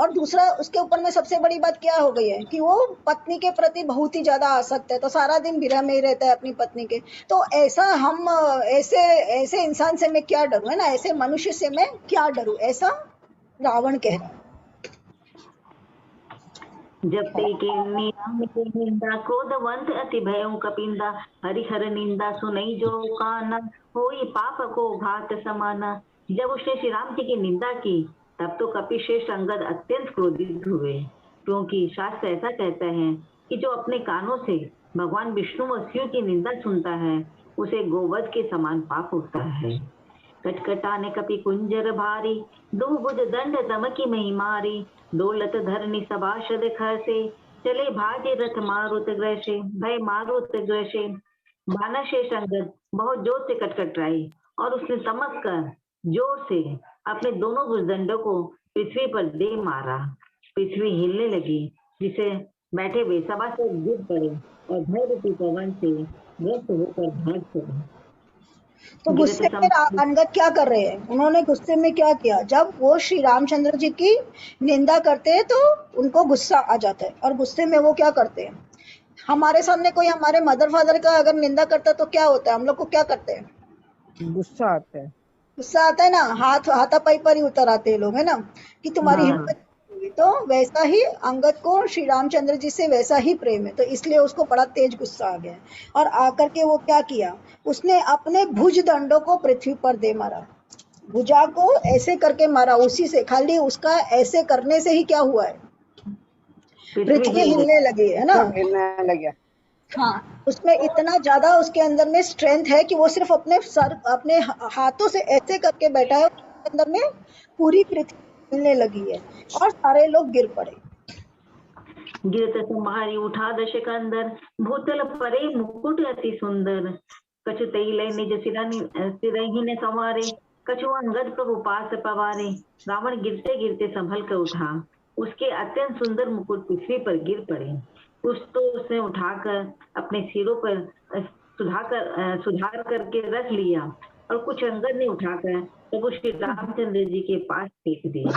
और दूसरा उसके ऊपर में सबसे बड़ी बात क्या हो गई है कि वो पत्नी के प्रति बहुत ही ज्यादा आसक्त है, तो सारा दिन विरह में ही रहता है अपनी पत्नी के। तो ऐसा हम ऐसे ऐसे इंसान से मैं क्या डरूं, है ना? ऐसे मनुष्य से मैं क्या डरूं, ऐसा रावण कह रहा है। जब ते के निंदा क्रोधवंत अति भयों कपिंदा, हरिहर निंदा सुनई जो काना, होई पाप को घात समाना। जब उसने श्री राम जी की निंदा की तब तो कपिश्रेष्ठ अंगद अत्यंत क्रोधित हुए, क्योंकि शास्त्र ऐसा कहता है कि जो अपने कानों से भगवान विष्णु व शिव की निंदा सुनता है उसे गोवध के समान पाप होता है। कटकटाने कपि कुंजर भारी, दो भुज दंड दमकी मही मारी, दौलत धरनी सभाषद खसे, चले भाजे रथ मारुत ग्रसे, भय मारुत ग्रसे। बाना शेष अंगद बहुत जोर से कटकटाई और उसने तमक कर जोर से अपने दोनों भुजदंडों को पृथ्वी पर दे मारा। पृथ्वी हिलने लगी, जिसे बैठे वे सभा से गिर पड़े और भय रूपी पवन से ग्रस्त होकर भाग चले। तो गुस्से में अंगद क्या कर रहे हैं? उन्होंने गुस्से में क्या किया? जब वो श्री रामचंद्र जी की निंदा करते हैं तो उनको गुस्सा आ जाता है, और गुस्से में वो क्या करते हैं? हमारे सामने कोई हमारे मदर फादर का अगर निंदा करता है तो क्या होता है? हम लोग को क्या करते हैं? गुस्सा आता है। गुस्सा आता है ना, हाथापाई पर ही उतर आते हैं लोग, है ना, कि तुम्हारी हाँ। हिम्मत होगी। तो वैसा ही अंगद को श्री रामचंद्र जी से वैसा ही प्रेम है, तो इसलिए उसको बड़ा तेज गुस्सा आ गया। और आकर के वो क्या किया? उसने अपने भुज दंडों को पृथ्वी पर दे मारा, भुजा को ऐसे करके मारा। उसी से, खाली उसका ऐसे करने से ही क्या हुआ है? पृथ्वी हिलने लगी, है ना? हिलने लगा। हाँ, उसमें इतना ज्यादा उसके अंदर में स्ट्रेंथ है कि वो सिर्फ अपने हाथों से ऐसे करके बैठा है, उसके अंदर में पूरी पृथ्वी हिलने लगी है और सारे लोग गिर पड़े। गिरत तुम्हारी उठा दशक अंदर, भूतल परे मुकुट अति सुंदर, कछु तैले निज सिरही ने संवारे, कछु अंगद प्रभु पास पवारे। रावण गिरते गिरते संभल कर उठा, उसके अत्यंत सुंदर मुकुट पृथ्वी पर गिर पड़े। कुछ तो उसने उठाकर अपने सिरों पर सुधार करके रख लिया, और कुछ अंगद ने उठाकर प्रभु श्री रामचंद्र जी के पास फेंक दिया।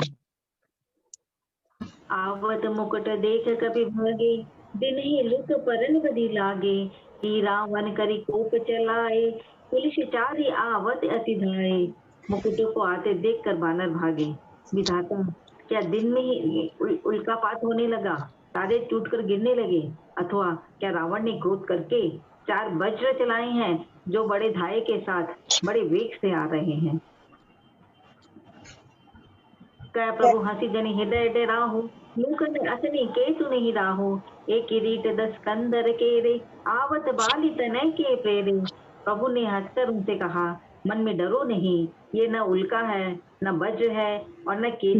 आवत मुकुट देख कपि भागे, दिन ही लुक परन बदी लागे, ही रावण करी कोप चलाए, पुलिस चारी आवत अति धाये। मुकुटों को आते देखकर बानर भागे। विधाता, क्या दिन में ही उल्कापात होने लगा, तारे टूटकर गिरने लगे, अथवा क्या रावण ने क्रोध करके 4 वज्र चलाए हैं जो बड़े धाये के साथ बड़े वेग से आ रहे हैं। क्या प्रभु हंसी जनि हृदय डराहु, मुकन असनी केतु नहीं राहु, एक किरीट 10 कंदर केरे, आवत बाली तनय के प्रेरे। प्रभु ने हंसकर उनसे कहा, मन में डरो नहीं, ये न उल्का है, न वज्र है और न केतु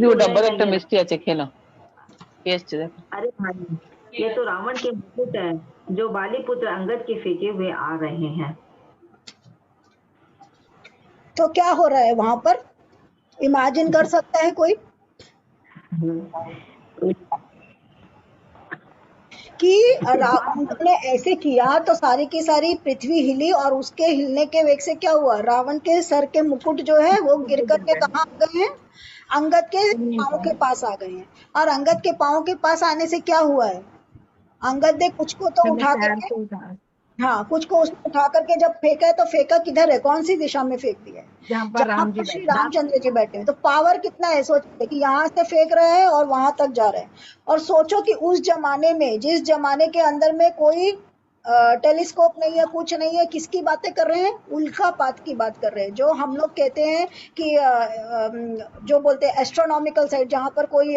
है। अरे भाई, ये तो रावण के मुकुट है जो बाली पुत्र अंगद के फेंके हुए आ रहे हैं। तो क्या हो रहा है वहां पर? इमेजिन कर सकता है कोई कि रावण ने ऐसे किया तो सारी की सारी पृथ्वी हिली, और उसके हिलने के वेग से क्या हुआ? रावण के सर के मुकुट जो है वो गिर करके कहाँ आ गए हैं? अंगद के पाँव के पास आ गए हैं। और अंगद के पाँव के पास आने से क्या हुआ है? अंगद ने कुछ को तो उठा करके हाँ, कुछ को उसने उठा करके जब फेंका है तो फेंका किधर है, कौन सी दिशा में फेंक दिया है? जहाँ पर जहां राम जी पर श्री बैठे। रामचंद्र जी बैठे हैं। तो पावर कितना है, सोचिए कि यहाँ से फेंक रहे हैं और वहां तक जा रहे हैं। और सोचो कि उस जमाने में, जिस जमाने के अंदर में कोई टेलीस्कोप नहीं है, कुछ नहीं है, किसकी बातें कर रहे हैं? उल्कापात की बात कर रहे हैं। जो हम लोग कहते हैं कि जो बोलते हैं एस्ट्रोनॉमिकल साइड, जहां पर कोई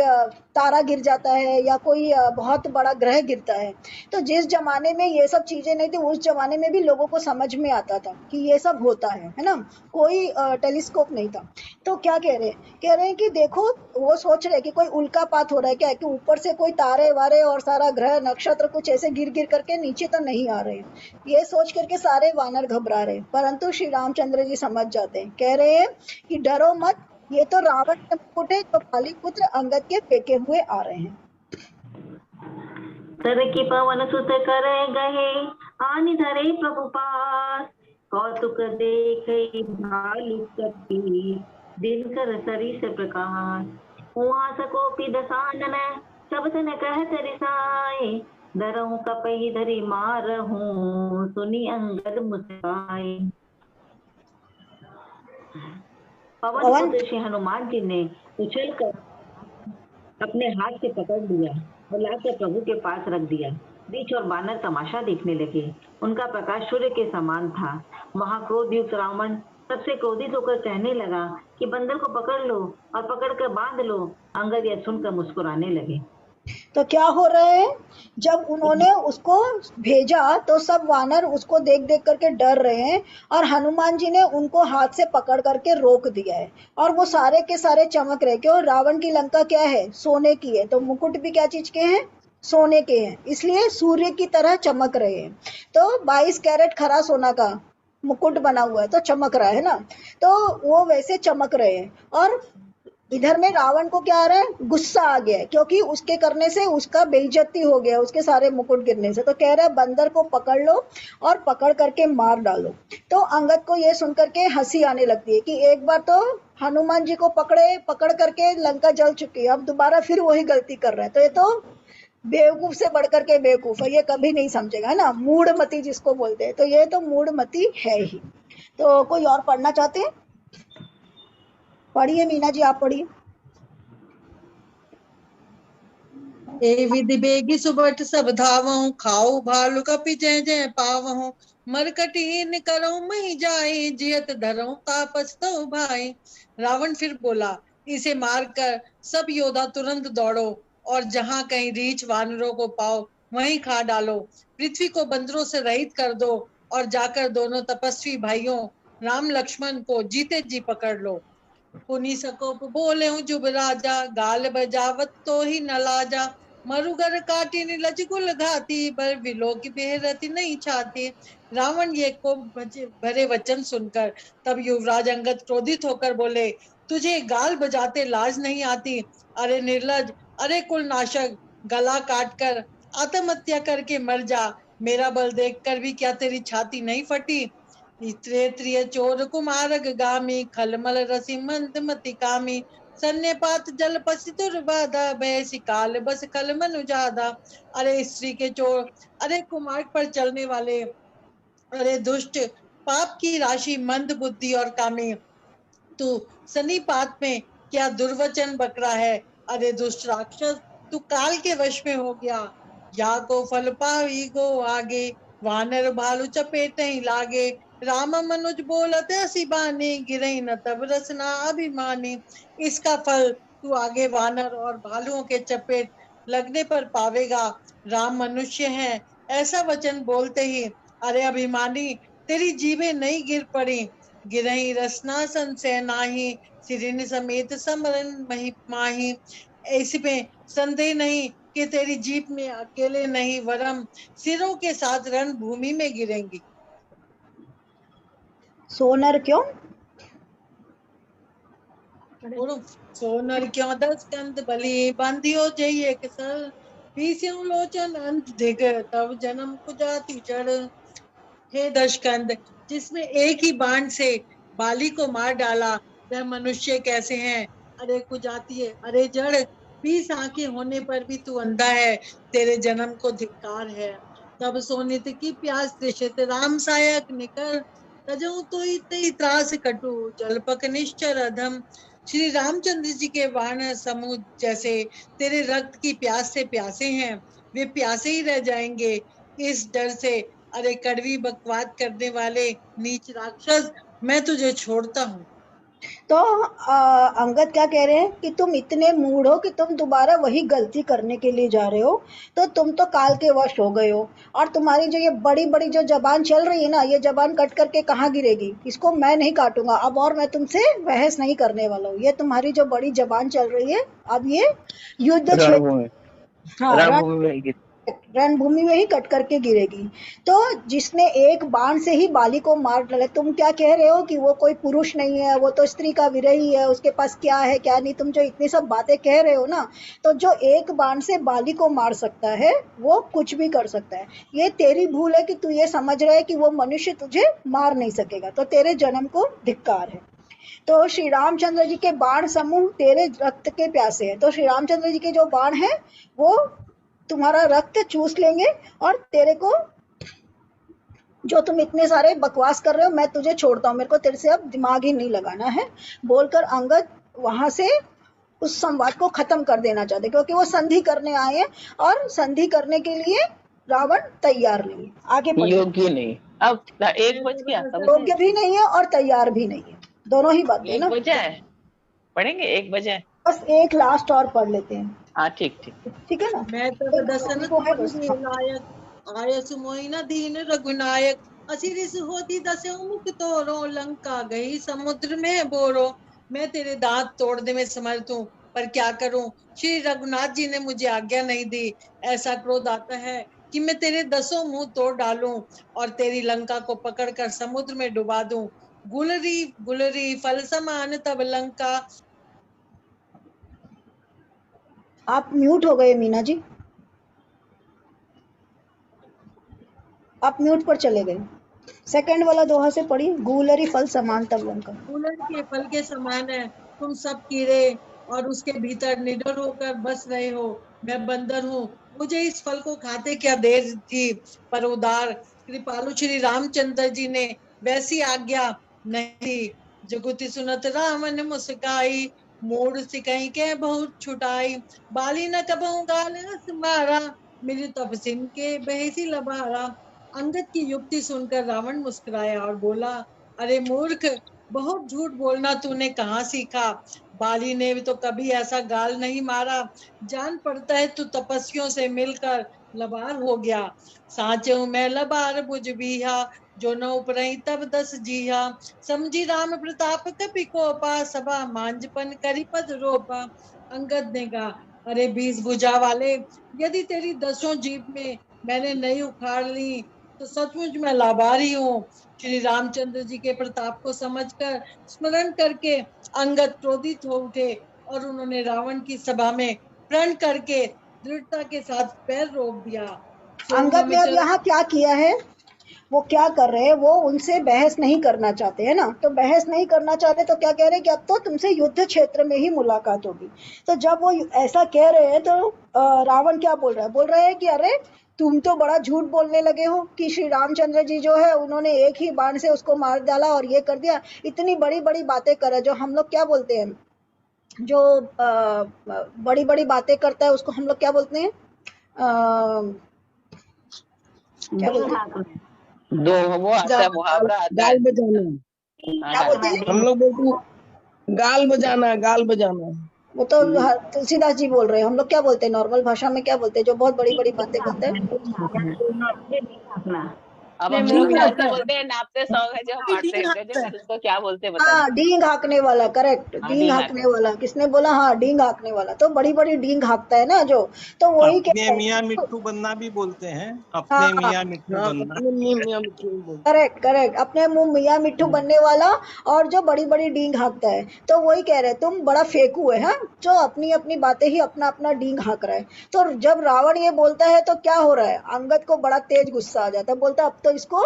तारा गिर जाता है या कोई बहुत बड़ा ग्रह गिरता है। तो जिस जमाने में ये सब चीजें नहीं थी, उस जमाने में भी लोगों को समझ में आता था कि ये सब होता है ना। कोई टेलीस्कोप नहीं था। तो क्या कह रहे हैं? कह रहे हैं कि देखो, वो सोच रहे हैं कि कोई उल्कापात हो रहा है क्या, कि ऊपर से कोई तारे वारे और सारा ग्रह नक्षत्र कुछ ऐसे गिर गिर करके नीचे तो नहीं आ रहे हैं। ये सोच करके सारे वानर घबरा रहे हैं, परंतु श्री रामचंद्र जी समझ जाते हैं। कह रहे हैं कि डरो मत, ये तो रावण के मुकुट है जो पालीपुत्र अंगद के फेंके हुए आ रहे हैं। तर की पवन सुत कर गहे आनि धरे प्रभु पास, कौतुक देख भालु कपि दिनकर सरिस प्रकाश, हुआ सकोपि दसानन सब सन कहत रिसाए, डरहु कपहि धरि मारहूं सुनि अंगद मुस्काए। पवन पवन पुत्र श्री हनुमान जी ने उछल कर अपने हाथ से पकड़ लिया और लाकर प्रभु के पास रख दिया। रीछ और बानर तमाशा देखने लगे। उनका प्रकाश सूर्य के समान था। महाक्रोधयुक्त रावण सबसे क्रोधित होकर कहने लगा कि बंदर को पकड़ लो और पकड़कर बांध लो। अंगद यह सुनकर मुस्कुराने लगे। तो क्या हो रहा है? जब उन्होंने उसको भेजा तो सब वानर उसको देख देख करके डर रहे हैं, और हनुमान जी ने उनको हाथ से पकड़ करके रोक दिया है। और वो सारे के सारे चमक रहे। क्यों? रावण की लंका क्या है? सोने की है। तो मुकुट भी क्या चीज के हैं? सोने के हैं, इसलिए सूर्य की तरह चमक रहे हैं। तो 22 कैरेट खरा सोना का मुकुट बना हुआ है तो चमक रहा है ना। तो वो वैसे चमक रहे हैं। और इधर में रावण को क्या आ रहा है? गुस्सा आ गया है, क्योंकि उसके करने से उसका बेइज्जती हो गया, उसके सारे मुकुट गिरने से। तो कह रहा है बंदर को पकड़ लो और पकड़ करके मार डालो। तो अंगद को ये सुनकर के हंसी आने लगती है कि एक बार तो हनुमान जी को पकड़ करके लंका जल चुकी है, अब दोबारा फिर वही गलती कर रहा है। तो ये तो बेवकूफ से बढ़कर के बेवकूफ है, ये कभी नहीं समझेगा, है ना। मूढ़मती जिसको बोलते हैं, तो ये तो मूढ़मती है ही। तो कोई और पढ़ना चाहते हैं? पढ़िए मीना जी, आप पढ़िए। ए विधि बेगी सुबट सब धावहूं, खाऊ भालू कपि जय जय पावहूं, मरकटहीन करऊं मही जाए, जियत धरऊं तापस तो भाई। रावण फिर बोला, इसे मारकर सब योद्धा तुरंत दौड़ो और जहां कहीं रीछ वानरों को पाओ वहीं खा डालो। पृथ्वी को बंदरों से रहित कर दो और जाकर दोनों तपस्वी भाइयों राम लक्ष्मण को जीते जी पकड़ लो। पुनि सकोप बोले हूँ जुब राजा, गाल बजावत तो ही न लाजा, मरुगर काटी निलज कुल घाती, बर विलो की बेहरती नहीं छाती। रावण ये को भरे वचन सुनकर तब युवराज अंगद क्रोधित होकर बोले, तुझे गाल बजाते लाज नहीं आती? अरे निर्लज, अरे कुल नाशक, गला काट कर आत्महत्या करके मर जा। मेरा बल देखकर भी क्या तेरी छाती नहीं फटी? त्रेत्रिय चोर कुमारग गामी, खलमल रसी मंद मति कामी, सन्यपात जल पसितुर बाधा, भय काल बस खल मनु जादा। अरे स्त्री के चोर, अरे कुमार्ग पर चलने वाले, अरे दुष्ट, पाप की राशि, मंद बुद्धि और कामी, तू सन्निपात में क्या दुर्वचन बकरा है? अरे दुष्ट राक्षस, तू काल के वश में हो गया। या को फल पावी गो आगे, वानर भालू चपेट ही लागे, राम मनुज बोलत हसी बानी, गिरई न तब रसना अभिमानी। इसका फल तू आगे वानर और भालुओं के चपेट लगने पर पावेगा। राम मनुष्य हैं ऐसा वचन बोलते ही अरे अभिमानी, तेरी जीभें नहीं गिर पड़ी। गिरही रसना संशय नाही, सिरिन समेत समरन माही। इसमें संदेह नहीं कि तेरी जीप में अकेले नहीं वरम सिरों के साथ रणभूमि में गिरेंगी। सोनर क्यों? सोनर क्यों 10 कंद बलि, बांधियो जय एक सर, पीस्यों लोचन अंत दिग, तब जन्म कुजाति जड़। हे 10 कंद, जिसमें एक ही बाण से बाली को मार डाला, वह मनुष्य कैसे हैं? अरे कुजाती है, अरे जड़, 20 आंखें होने पर भी तू अंधा है, तेरे जन्म को धिक्कार है। तब सोनित की प्यास तृषित राम सायक निकर तजऊ तो इतनी त्रास कटु जलपक निश्चर अधम। श्री रामचंद्र जी के बाण समूह जैसे तेरे रक्त की प्यास से प्यासे हैं, वे प्यासे ही रह जाएंगे इस डर से। अरे कड़वी बकवाद करने वाले नीच राक्षस, मैं तुझे छोड़ता हूँ। तो अंगद क्या कह रहे हैं कि तुम इतने मूढ़ हो कि तुम दोबारा वही गलती करने के लिए जा रहे हो, तो तुम तो काल के वश हो गए हो। और तुम्हारी जो ये बड़ी बड़ी जो जबान चल रही है ना, ये जबान कट करके कहाँ गिरेगी, इसको मैं नहीं काटूंगा अब, और मैं तुमसे बहस नहीं करने वाला हूँ। ये तुम्हारी जो बड़ी जबान चल रही है, अब ये युद्ध क्षेत्र, रणभूमि हाँ, रणभूमि में गिर रणभूमि में ही कट करके गिरेगी। तो जिसने एक बाण से ही बाली को मार डाला, तुम क्या कह रहे हो कि वो कोई पुरुष नहीं है, वो तो स्त्री का विरही है, उसके पास क्या है क्या नहीं, तुम जो इतनी सब बातें कह रहे हो ना, तो जो एक बाण से बाली को मार सकता है वो कुछ भी कर सकता है। ये तेरी भूल है कि तू ये समझ रहा है कि वो मनुष्य तुझे मार नहीं सकेगा, तो तेरे जन्म को धिक्कार है। तो श्री रामचंद्र जी के बाण समूह तेरे रक्त के प्यासे हैं, तो श्री रामचंद्र जी के जो बाण है वो तुम्हारा रक्त चूस लेंगे, और तेरे को, जो तुम इतने सारे बकवास कर रहे हो, मैं तुझे छोड़ता हूँ, मेरे को तेरे से अब दिमाग ही नहीं लगाना है, बोलकर अंगद वहां से उस संवाद को खत्म कर देना चाहते, क्योंकि वो संधि करने आए हैं और संधि करने के लिए रावण तैयार नहीं है। आगे पढ़िए। योग्य नहीं। अब 1 बज गया, योग्य भी नहीं है और तैयार भी नहीं है, दोनों ही बातें 1 ना। बजे है, पढ़ेंगे 1 बजे। बस एक लास्ट और पढ़ लेते हैं, हाँ ठीक ठीक। ठीक है ना। मैं तब दसन वो है बस। लायक आयस मोहि न दीन रघुनायक असिरिस होती दस्यु मुख तोरो लंका गई समुद्र में बोरो। मैं तेरे दांत तोड़ने में समर्थ हूँ, पर क्या करूं, श्री रघुनाथ जी ने मुझे आज्ञा नहीं दी। ऐसा क्रोध आता है कि मैं तेरे 10 मुंह तोड़ डालूं और तेरी लंका को पकड़कर समुद्र में डुबा दूं। गुलरी गुलरी फल समान तब लंका। आप म्यूट हो गए मीना जी, आप म्यूट पर चले गए। सेकंड वाला दोहा से पढ़ी, गूलरी फल समान तब लंका। गुलर के फल के समान है तुम सब कीड़े, और उसके भीतर निडर होकर बस रहे हो। मैं बंदर हूँ, मुझे इस फल को खाते क्या देर थी, पर उदार कृपालु श्री रामचंद्र जी ने वैसी आज्ञा नहीं। जुगुति सुनत रावण मुस्काई, मोड़ सिकही के बहुत छुटाई। बाली न कबहू गाल रस मारा, मेरी तपसिन के बहसी लबारा। अंगद की युक्ति सुनकर रावण मुस्कुराया और बोला, अरे मूर्ख, बहुत झूठ बोलना तूने कहाँ सीखा। बाली ने भी तो कभी ऐसा गाल नहीं मारा। जान पड़ता है तू तपस्वियों से मिलकर लबार हो गया। साचो मैं लबार बुझ बीहा, जो न उपरई तब 10 जीहा। समझी राम प्रताप कपि कोपा, सभा मांझपन करी पद रोपा। अंगद ने कहा, अरे 20 भुजा वाले, यदि तेरी 10 जीभ में मैंने नहीं उखाड़ ली तो सचमुच मैं लाभारी हूँ। श्री रामचंद्र जी के प्रताप को समझकर स्मरण करके अंगद क्रोधित हो उठे और उन्होंने रावण की सभा में प्रण करके दृढ़ता के साथ पैर रोक दिया। अंगद ने अब यहाँ क्या किया है, वो क्या कर रहे हैं, वो उनसे बहस नहीं करना चाहते है ना। तो बहस नहीं करना चाहते तो क्या कह रहे हैं कि अब तो तुमसे युद्ध क्षेत्र में ही मुलाकात होगी। तो जब वो ऐसा कह रहे हैं तो रावण क्या बोल रहा है, बोल रहे हैं कि अरे तुम तो बड़ा झूठ बोलने लगे हो कि श्री रामचंद्र जी जो है उन्होंने एक ही बाण से उसको मार डाला और ये कर दिया। इतनी बड़ी बड़ी बातें करे, जो हम लोग क्या बोलते हैं, जो बड़ी बड़ी बातें करता है उसको हम लोग क्या बोलते हैं, क्या बोलते हैं, दो वो आता है, मुहावरा आता है। गाल बजाना, क्या बोलते हैं, हम लोग बोलते हैं गाल बजाना, गाल बजाना। वो तो तुलसीदास जी बोल रहे हैं। हम लोग क्या बोलते हैं, नॉर्मल भाषा में क्या बोलते हैं, जो बहुत बड़ी बड़ी बातें करते हैं। अब हम लोग नापते बोलते हैं, नापते 100 गज हम 8 गज, उसको क्या बोलते हैं बता। हाँ, डींग हाँकने वाला, करेक्ट, डींग हाँकने वाला। किसने बोला, हाँ डींग हाँकने वाला, तो बड़ी बड़ी डींग हाँकता है ना जो, तो वही अपने मियाँ मिट्टू बनना भी बोलते हैं, अपने हाँ, मियाँ मिट्टू बनना। करेक्ट करेक्ट, अपने मुंह मियाँ मिट्टू बनने वाला, और जो बड़ी बड़ी डींग हाँकता है। तो वही कह रहे हैं, तुम बड़ा फेंकू है, हाँ, जो अपनी अपनी बातें ही अपना अपना डींग हाँक रहा है। तो जब रावण ये बोलता है तो क्या हो रहा है, अंगद को बड़ा तेज गुस्सा आ जाता है, बोलता है अब तो इसको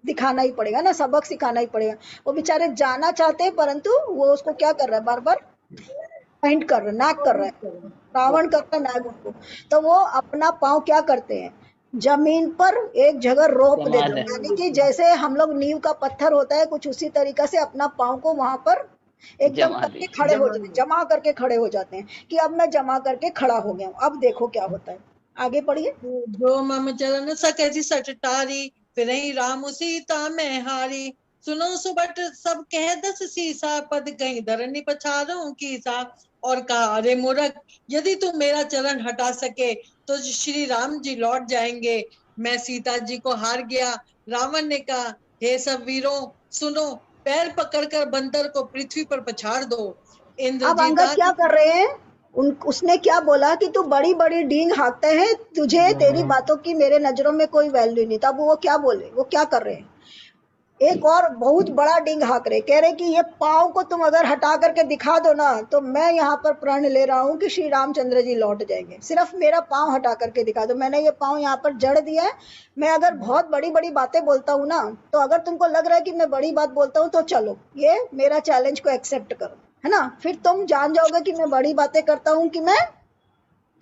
दिखाना ही पड़ेगा ना, सबक सिखाना ही पड़ेगा। वो बेचारे जाना चाहते हैं, परंतु वो उसको क्या कर रहा है, बार बार पॉइंट कर रहा है, नाक कर रहा है, रावण कर रहा है नाक उसको। तो वो अपना पाँव क्या करते हैं, जमीन पर एक जगह रोप जमा देता हूँ, दे यानी कि जैसे हम लोग नींव का पत्थर होता है कुछ उसी तरीका से अपना पाँव को वहां पर एकदम जमा करके दे खड़े हो जाते हैं, जमा करके खड़े हो जाते हैं कि अब मैं जमा करके खड़ा हो गया हूँ। अब देखो क्या होता है, आगे पढ़िए। जो मम चरण सकैसी सटटारी, फिरहि राम सीता मैं हारी। सुनो सुबट सब कह दस सीसा, पद कहीं धरनी पछाड़ों कीसा। और कहा, अरे मूर्ख, यदि तुम मेरा चरण हटा सके तो श्री राम जी लौट जाएंगे। मैं सीता जी को हार गया। रावण ने कहा, हे सब वीरों सुनो, पैर पकड़कर बंदर को पृथ्वी पर पछाड़ दो। अब इंद्रजीत अंगद क्या कर रहे हैं, उसने क्या बोला कि तू बड़ी बड़ी डींग हाँकते हैं, तुझे तेरी बातों की मेरे नजरों में कोई वैल्यू नहीं। तब वो क्या बोले, वो क्या कर रहे हैं, एक और बहुत बड़ा डींग हाँक रहे, कह रहे कि ये पाँव को तुम अगर हटा करके दिखा दो ना तो मैं यहाँ पर प्रण ले रहा हूँ कि श्री रामचंद्र जी लौट जाएंगे। सिर्फ मेरा पाँव हटा करके दिखा दो, मैंने ये पाँव यहाँ पर जड़ दिया है। मैं अगर बहुत बड़ी बड़ी बातें बोलता हूँ ना, तो अगर तुमको लग रहा है कि मैं बड़ी बात बोलता हूँ तो चलो ये मेरा चैलेंज को एक्सेप्ट करो, है ना। फिर तुम जान जाओगे कि मैं बड़ी बातें करता हूँ कि मैं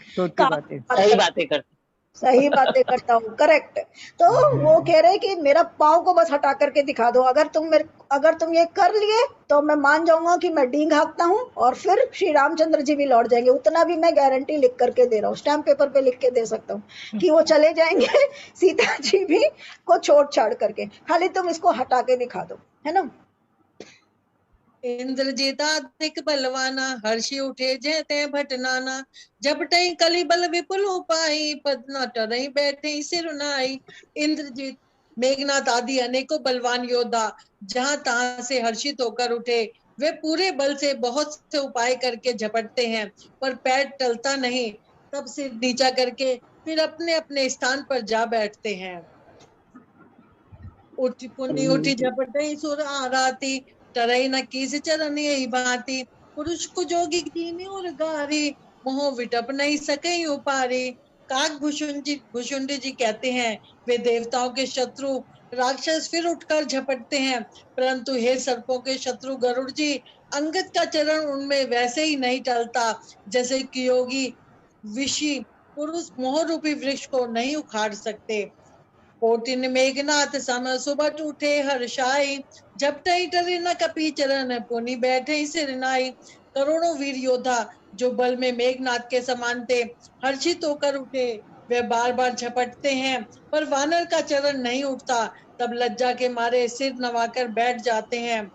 छोटी काम बातें। सही बातें करते सही बातें करता हूँ, करेक्ट। तो वो कह रहे कि मेरा पाँव को बस हटा करके दिखा दो, अगर तुम ये कर लिए तो मैं मान जाऊंगा कि मैं डींग हाँकता हूँ और फिर श्री रामचंद्र जी भी लौट जाएंगे। उतना भी मैं गारंटी लिख करके दे रहा हूँ, स्टैम्प पेपर पे लिख के दे सकता हूँ कि वो चले जाएंगे सीता जी भी को छोड़ छाड़ करके, खाली तुम इसको हटा के दिखा दो, है ना। इंद्रजिताधिक बलवाना, हर्षि उठे जय ते भटनाना। जपटई कली बल विपुल उपाई, पद न टरई बैठे सिर नाई। इंद्रजीत, मेघनाथ आदि अनेकों बलवान योद्धा जहां तहां से हर्षित होकर उठे। वे पूरे बल से बहुत से उपाय करके झपटते हैं, पर पैर टलता नहीं। तब सिर नीचा करके फिर अपने अपने स्थान पर जा बैठते हैं। उठी पुनी उठी झपटई सुर आराती, टरई न कीस चरण यही भांति। पुरुष को जोगी कीनी और गारी, मोह विटप नहीं सके उपारी। काक भुषुंडी जी कहते हैं, वे देवताओं के शत्रु राक्षस फिर उठकर झपटते हैं, परंतु हे सर्पों के शत्रु गरुड़ जी, अंगद का चरण उनमें वैसे ही नहीं टलता जैसे कि योगी विषि पुरुष मोह रूपी वृक्ष को नहीं उखाड़ सकते। कोटिन मेघनाथ सम सुबट उठे हर्षाई, झपटई टरी न कपी चरण, पुनि बैठे सिर नाई। करोड़ों वीर योद्धा जो बल में मेघनाथ के समान थे, हर्षित होकर उठे। वे बार बार झपटते हैं, पर वानर का चरण नहीं उठता। तब लज्जा के मारे सिर नवाकर बैठ जाते हैं।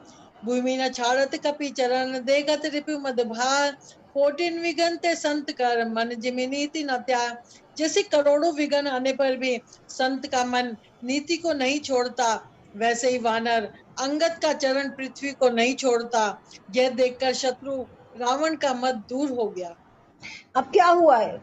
भूमि न छाड़त कपि चरण, देखत रिपु मद भार। कोटिन विघन ते संत कर, मन जिमि नीति न त्याग। जैसे करोड़ों विघन आने पर भी संत का मन नीति को नहीं छोड़ता, वैसे ही वानर अंगद का चरण पृथ्वी को नहीं छोड़ता। यह देखकर शत्रु रावण का मत दूर हो गया। अब क्या हुआ है,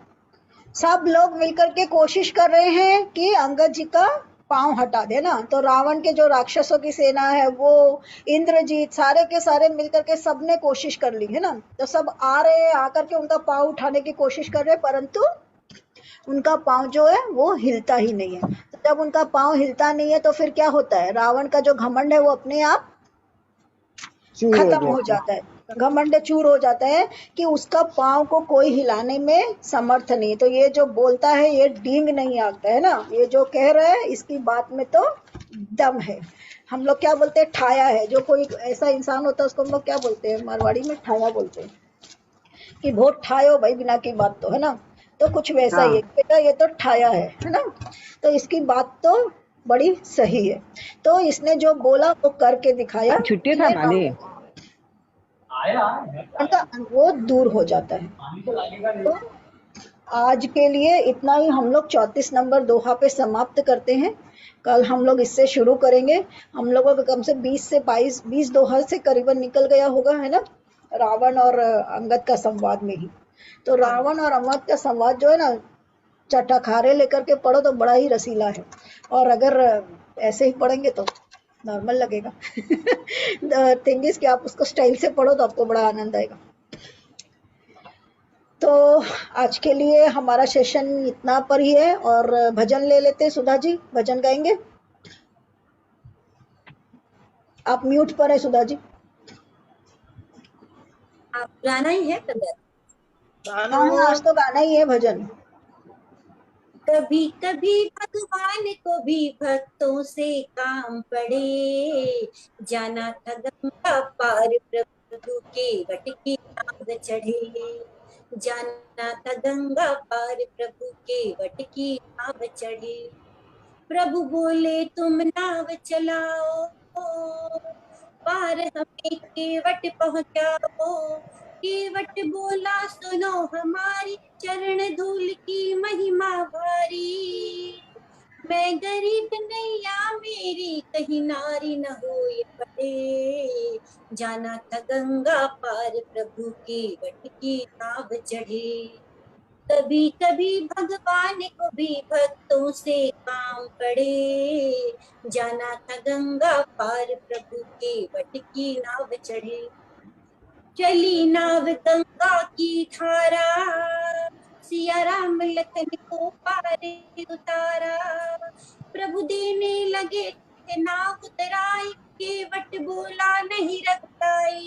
सब लोग मिलकर के कोशिश कर रहे हैं कि अंगद जी का पांव हटा देना। तो रावण के जो राक्षसों की सेना है, वो इंद्रजीत, सारे के सारे मिलकर के सबने कोशिश कर ली, है ना। तो सब आ रहे हैं, आकर के उनका पांव उठाने की कोशिश कर रहे हैं, परंतु उनका पांव जो है वो हिलता ही नहीं है। तो जब उनका पांव हिलता नहीं है तो फिर क्या होता है, रावण का जो घमंड है वो अपने आप चूर हो खत्म हो जाता है। जाता है, घमंड चूर हो जाता है कि उसका पाँव को कोई हिलाने में समर्थ नहीं है। तो ये जो बोलता है ये डींग नहीं आता है ना, ये जो कह रहा है इसकी बात में तो दम है। हम लोग क्या बोलते हैं, ठाया है। जो कोई ऐसा इंसान होता है उसको हम लोग क्या बोलते हैं, मारवाड़ी में ठाया बोलते हैं कि बहुत ठायो भाई बिना की बात, तो है ना। तो कुछ वैसा ही है, बेटा ये तो ठाया है ना। तो इसकी बात तो बड़ी सही है। तो इसने जो बोला वो करके दिखाया, छुट्टी था माली उनका वो दूर हो जाता है। तो आज के लिए इतना ही, हम लोग 34 नंबर दोहा पे समाप्त करते हैं। कल हम लोग इससे शुरू करेंगे। हम लोगों का कम से 20 से 22 दोहा से करीबन निकल गया होगा, है ना, रावण और अंगद का संवाद में ही। तो रावण और अंगद का संवाद जो है ना, चटखारे लेकर के पढ़ो तो बड़ा ही रसीला है, और अगर ऐसे ही पढ़ेंगे तो नॉर्मल लगेगा। थिंग इज कि आप उसको स्टाइल से पढ़ो तो आपको बड़ा आनंद आएगा। तो आज के लिए हमारा सेशन इतना पर ही है, और भजन ले लेते हैं। सुधा जी भजन गाएंगे? आप म्यूट पर है सुधा जी। आप गाना ही है भजन? हाँ, आज तो गाना ही है भजन। कभी कभी भगवान को भी भक्तों से काम पड़े, जाना था गंगा पार प्रभु के वट की नाव चढ़े, जाना था गंगा पार प्रभु के वट की नाव चढ़े। प्रभु बोले तुम नाव चलाओ, पार हमें केवट पहुंचाओ। केवट बोला सुनो हमारी, चरण धूल की महिमा भारी। मैं गरीब नैया मेरी कहीं नारी न होए पड़े, जाना था गंगा पार प्रभु के वट की नाव चढ़े। कभी कभी भगवान को भी भक्तों से काम पड़े, जाना था गंगा पार प्रभु के वट की नाव चढ़े। चली नाव गंगा की धारा, सिया राम लखन को पार उतारा। प्रभु देने लगे थे नाव उतराई, केवट बोला नहीं रखताई।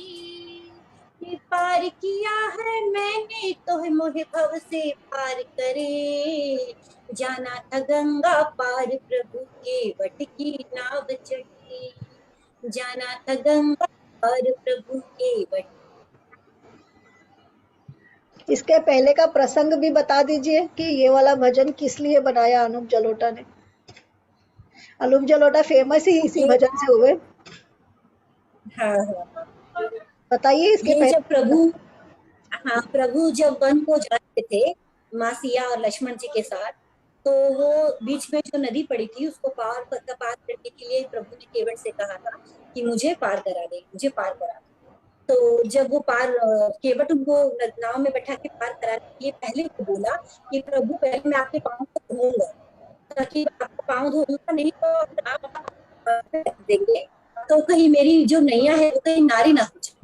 ये पार किया है मैंने तो मोहे भव से पार करे, जाना था गंगा पार प्रभु के वट की नाव चढ़ी, जाना था गंगा पार प्रभु के वट। इसके पहले का प्रसंग भी बता दीजिए कि ये वाला भजन किस लिए बनाया अनूप जलोटा ने। अनूप जलोटा फेमस ही इसी भजन से हुए। हाँ, बताइए इसके ये पहले। जब प्रभु जब वन को जाते थे माँ सिया और लक्ष्मण जी के साथ, तो वो बीच में जो नदी पड़ी थी उसको पार करने के लिए प्रभु ने केवट से कहा था कि मुझे पार करा दे, मुझे पार करा दे। तो जब वो केवट उनको नाव में बैठा के पार कराने के लिए पहले वो बोला कि प्रभु पहले मैं आपके पाँव को धोऊंगा, ताकि आपको पाँव धोऊंगा नहीं तो आप देंगे, तो कहीं मेरी जो नैया है वो कहीं नारी ना हो जाए।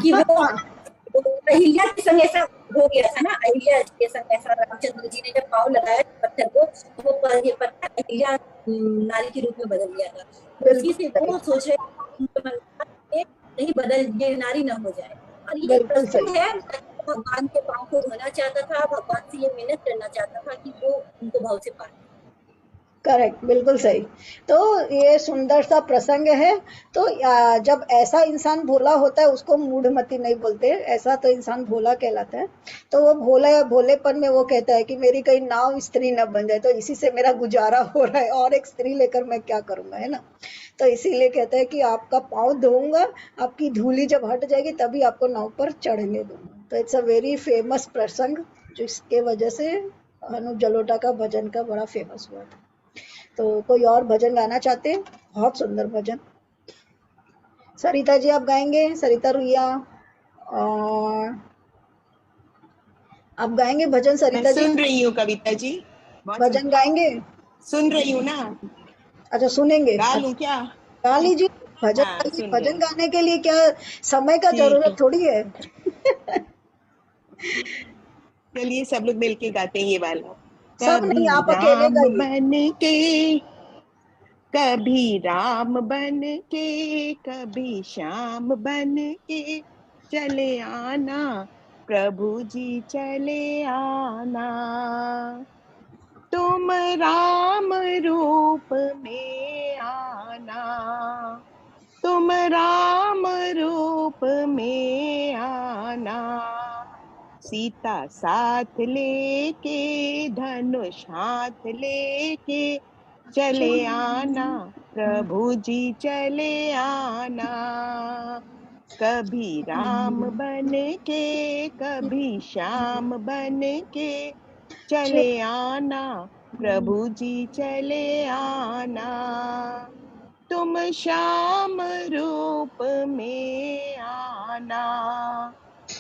कि वो अहिल्या के संग ऐसा हो गया था ना, अहिल्या के संग ऐसा रामचंद्र जी ने जब पाँव लगाया पत्थर को, वो पत्थर अहिल्या नारी के रूप में बदल गया था। उसी से वो सोच रहे नहीं बदल ये नारी ना हो जाए। और ये प्रश्न है, भगवान के पाँव को धोना चाहता था, भगवान से ये मिन्नत करना चाहता था कि वो उनको भाव से पार। करेक्ट, बिल्कुल सही। तो ये सुंदर सा प्रसंग है। तो जब ऐसा इंसान भोला होता है उसको मूढ़मती नहीं बोलते, ऐसा तो इंसान भोला कहलाता है। तो वो भोलेपन में वो कहता है कि मेरी कहीं नाव स्त्री न बन जाए, तो इसी से मेरा गुजारा हो रहा है और एक स्त्री लेकर मैं क्या करूंगा, है ना। तो इसीलिए कहता है कि आपका पाँव धोऊंगा, आपकी धूली जब हट जाएगी तभी आपको नाव पर चढ़ने दूंगा। तो इट्स अ वेरी फेमस प्रसंग, जिसके वजह से अनूप जलोटा का भजन का बड़ा फेमस हुआ था। तो कोई और भजन गाना चाहते हैं? बहुत सुंदर भजन। सरिता जी आप गाएंगे? सरिता रुइया, और आप गाएंगे भजन? सरिता जी सुन रही हूँ कविता जी, भजन गाएंगे? सुन रही हूँ ना। अच्छा, सुनेंगे। गा लूं क्या? गा लीजिए भजन। हाँ, भजन गाने के लिए क्या समय का जरूरत थोड़ी है। चलिए सब लोग मिलके गाते हैं ये वाला। सब नहीं, आप अकेले गाइए। कभी राम बन के, कभी श्याम बन के चले आना, प्रभु जी चले आना। तुम राम रूप में आना, तुम राम रूप में आना। सीता साथ लेके, धनुष हाथ लेके चले आना, प्रभु जी चले आना। कभी राम बन के, कभी श्याम बन के चले आना, प्रभु जी चले आना। तुम श्याम रूप में आना,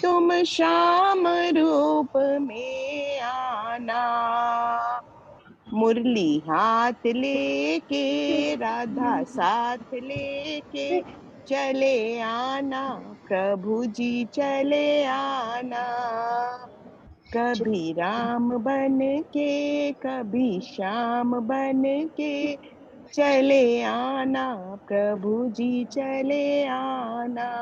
तुम श्याम रूप में आना। मुरली हाथ लेके, राधा साथ लेके चले आना, प्रभु जी चले आना। कभी राम बन के, कभी श्याम बन के चले आना, प्रभु जी चले आना।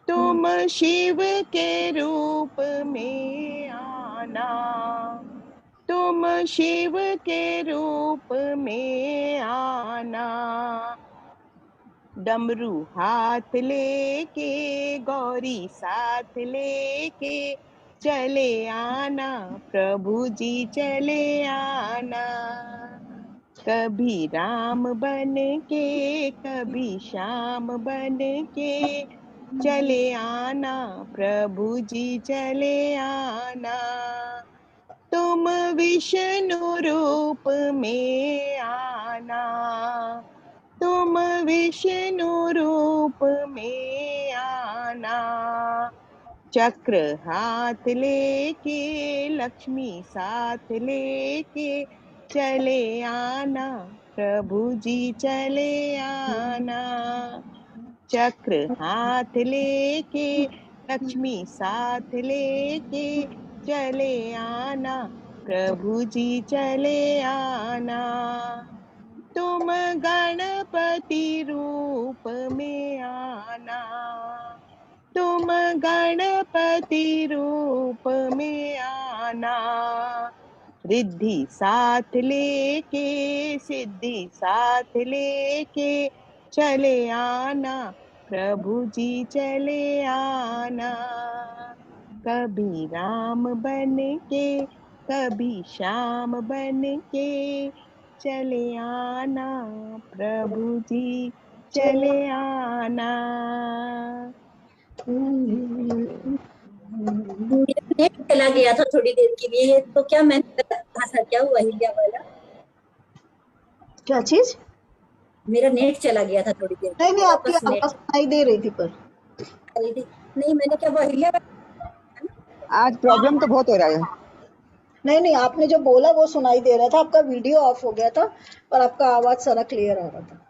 तुम शिव के रूप में आना, तुम तुम शिव के रूप में आना, डमरू हाथ लेके गौरी साथ लेके चले आना, प्रभु जी चले आना। कभी राम बन के कभी श्याम बन के चले आना, प्रभु जी चले आना। तुम विष्णु रूप में आना, तुम विष्णु रूप में आना। चक्र हाथ लेके लक्ष्मी साथ लेके चले आना, प्रभु जी चले आना। चक्र हाथ लेके लक्ष्मी साथ लेके चले आना, प्रभु जी चले आना। तुम गणपति रूप में आना, तुम गणपति रूप में आना। रिद्धि साथ लेके सिद्धि साथ लेके चले आना, प्रभु जी चले आना। कभी राम बन के कभी श्याम बन के चले आना, प्रभु जी चले आना। नेट चला गया था थोड़ी देर के लिए, तो क्या मैंने कहा था, क्या हुआ अहिल्या वाला? क्या चीज? मेरा नेट चला गया था थोड़ी देर। नहीं नहीं, आपकी आवाज सुनाई दे रही थी पर नहीं, मैंने क्या वो अहिल्या आज प्रॉब्लम तो बहुत हो रहा है। नहीं नहीं, आपने जो बोला वो सुनाई दे रहा था, आपका वीडियो ऑफ हो गया था पर आपका आवाज सारा क्लियर आ रहा था।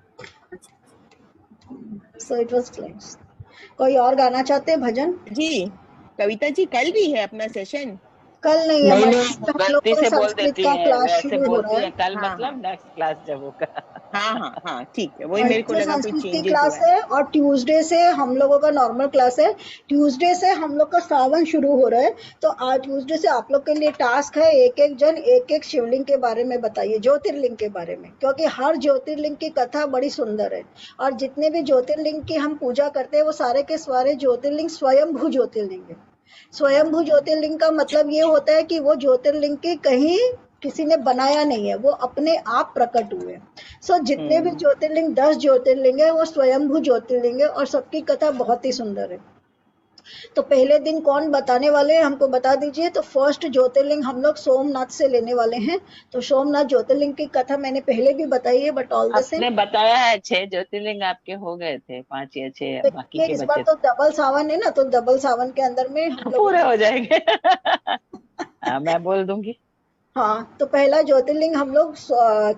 So it was clear. कोई और गाना चाहते हैं भजन? जी कविता जी, कल भी है अपना सेशन? कल नहीं है, गलती से बोल देती का है, क्लास वैसे शुरू हो बोलती रहा है है। कल, हाँ, मतलब नेक्स्ट क्लास जब होगा। हाँ ठीक है, वही मेरे को लगा कोई संस्कृत की चेंजेस क्लास हुआ है। है और ट्यूसडे से हम लोगों का नॉर्मल क्लास है। ट्यूसडे से हम लोग का सावन शुरू हो रहा है, तो आज ट्यूसडे से आप लोग के लिए टास्क है, एक एक जन एक एक शिवलिंग के बारे में बताइए, ज्योतिर्लिंग के बारे में, क्योंकि हर ज्योतिर्लिंग की कथा बड़ी सुंदर है और जितने भी ज्योतिर्लिंग की हम पूजा करते हैं वो सारे के सारे ज्योतिर्लिंग स्वयंभू ज्योतिर्लिंग है। स्वयंभू ज्योतिर्लिंग का मतलब ये होता है कि वो ज्योतिर्लिंग की कहीं किसी ने बनाया नहीं है, वो अपने आप प्रकट हुए। सो जितने भी ज्योतिर्लिंग 10 ज्योतिर्लिंग है वो स्वयंभू ज्योतिर्लिंग है और सबकी कथा बहुत ही सुंदर है। तो पहले दिन कौन बताने वाले हैं हमको बता दीजिए। तो फर्स्ट ज्योतिर्लिंग हम लोग सोमनाथ से लेने वाले हैं। तो सोमनाथ ज्योतिर्लिंग की कथा मैंने पहले भी बताई है, बट ऑल द सेम आपने बताया है 6 ज्योतिर्लिंग आपके हो गए थे, 5 या 6 बाकी के इस बार बचे तो डबल सावन है ना, तो डबल सावन के अंदर में हम लोग पूरे हो जाएंगे। हाँ, मैं बोल दूंगी। हाँ, तो पहला ज्योतिर्लिंग हम लोग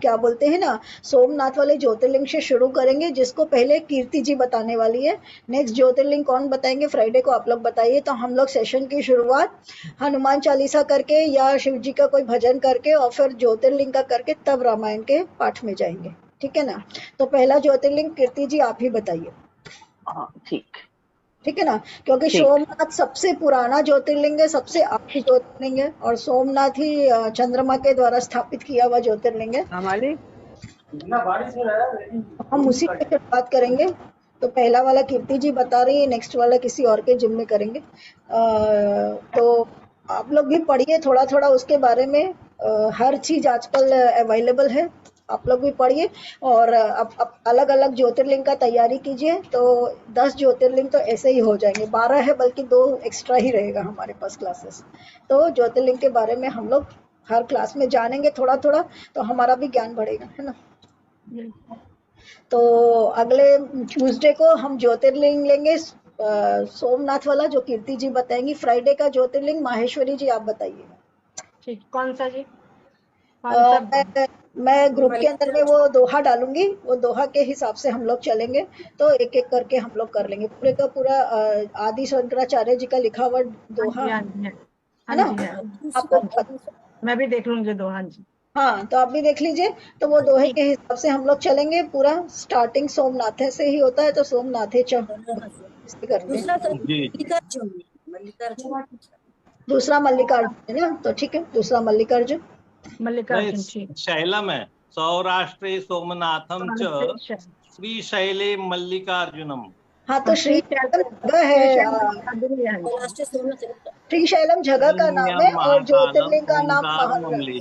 क्या बोलते हैं ना, सोमनाथ वाले ज्योतिर्लिंग से शुरू करेंगे, जिसको पहले कीर्ति जी बताने वाली है। नेक्स्ट ज्योतिर्लिंग कौन बताएंगे फ्राइडे को आप लोग बताइए। तो हम लोग सेशन की शुरुआत हनुमान चालीसा करके या शिव जी का कोई भजन करके और फिर ज्योतिर्लिंग का करके तब रामायण के पाठ में जाएंगे, ठीक है ना। तो पहला ज्योतिर्लिंग कीर्ति जी आप ही बताइए। हाँ ठीक है ना, क्योंकि सोमनाथ सबसे पुराना ज्योतिर्लिंग है, सबसे आखिरी ज्योतिर्लिंग है और सोमनाथ ही चंद्रमा के द्वारा स्थापित किया हुआ ज्योतिर्लिंग है। हम उसी पे शुरुआत करेंगे। तो पहला वाला कीर्ति जी बता रही है, नेक्स्ट वाला किसी और के जिम्मे करेंगे। तो आप लोग भी पढ़िए थोड़ा थोड़ा उसके बारे में। हर चीज आजकल अवेलेबल है, आप लोग भी पढ़िए और अब अलग अलग ज्योतिर्लिंग का तैयारी कीजिए। तो 10 ज्योतिर्लिंग तो ऐसे ही हो जाएंगे, 12 है बल्कि 2 एक्स्ट्रा ही रहेगा हमारे पास क्लासेस। तो ज्योतिर्लिंग के बारे में हम लोग हर क्लास में जानेंगे थोड़ा थोड़ा, तो हमारा भी ज्ञान बढ़ेगा, है ना। तो अगले ट्यूसडे को हम ज्योतिर्लिंग लेंगे सोमनाथ वाला जो कीर्ति जी बताएंगी। फ्राइडे का ज्योतिर्लिंग माहेश्वरी जी आप बताइएगा। ठीक, कौन सा जी? मैं ग्रुप के अंदर में वो दोहा डालूंगी, वो दोहा के हिसाब से हम लोग चलेंगे। तो एक एक करके हम लोग कर लेंगे पूरे का पूरा। आदि शंकराचार्य जी का लिखा हुआ दोहा है ना, आपको मैं भी देख लूंगी दोहा जी। हाँ, तो आप भी देख लीजिए। तो वो दोहे के हिसाब से हम लोग चलेंगे। पूरा स्टार्टिंग सोमनाथे से ही होता है, तो सोमनाथे दूसरा मल्लिकार्जुन है ना, तो ठीक है, दूसरा मल्लिकार्जुन। मल्लिकार्जुन नहीं, ठीक। शैलम है। सौराष्ट्रे सोमनाथम च श्रीशैले मल्लिकार्जुनम। हाँ तो श्रीशैलम जगह है, श्रीशैलम जगह का नाम है और ज्योतिर्लिंग का नाम महादेव।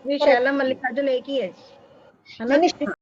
श्रीशैलम मल्लिकार्जुन एक ही है ना? नहीं,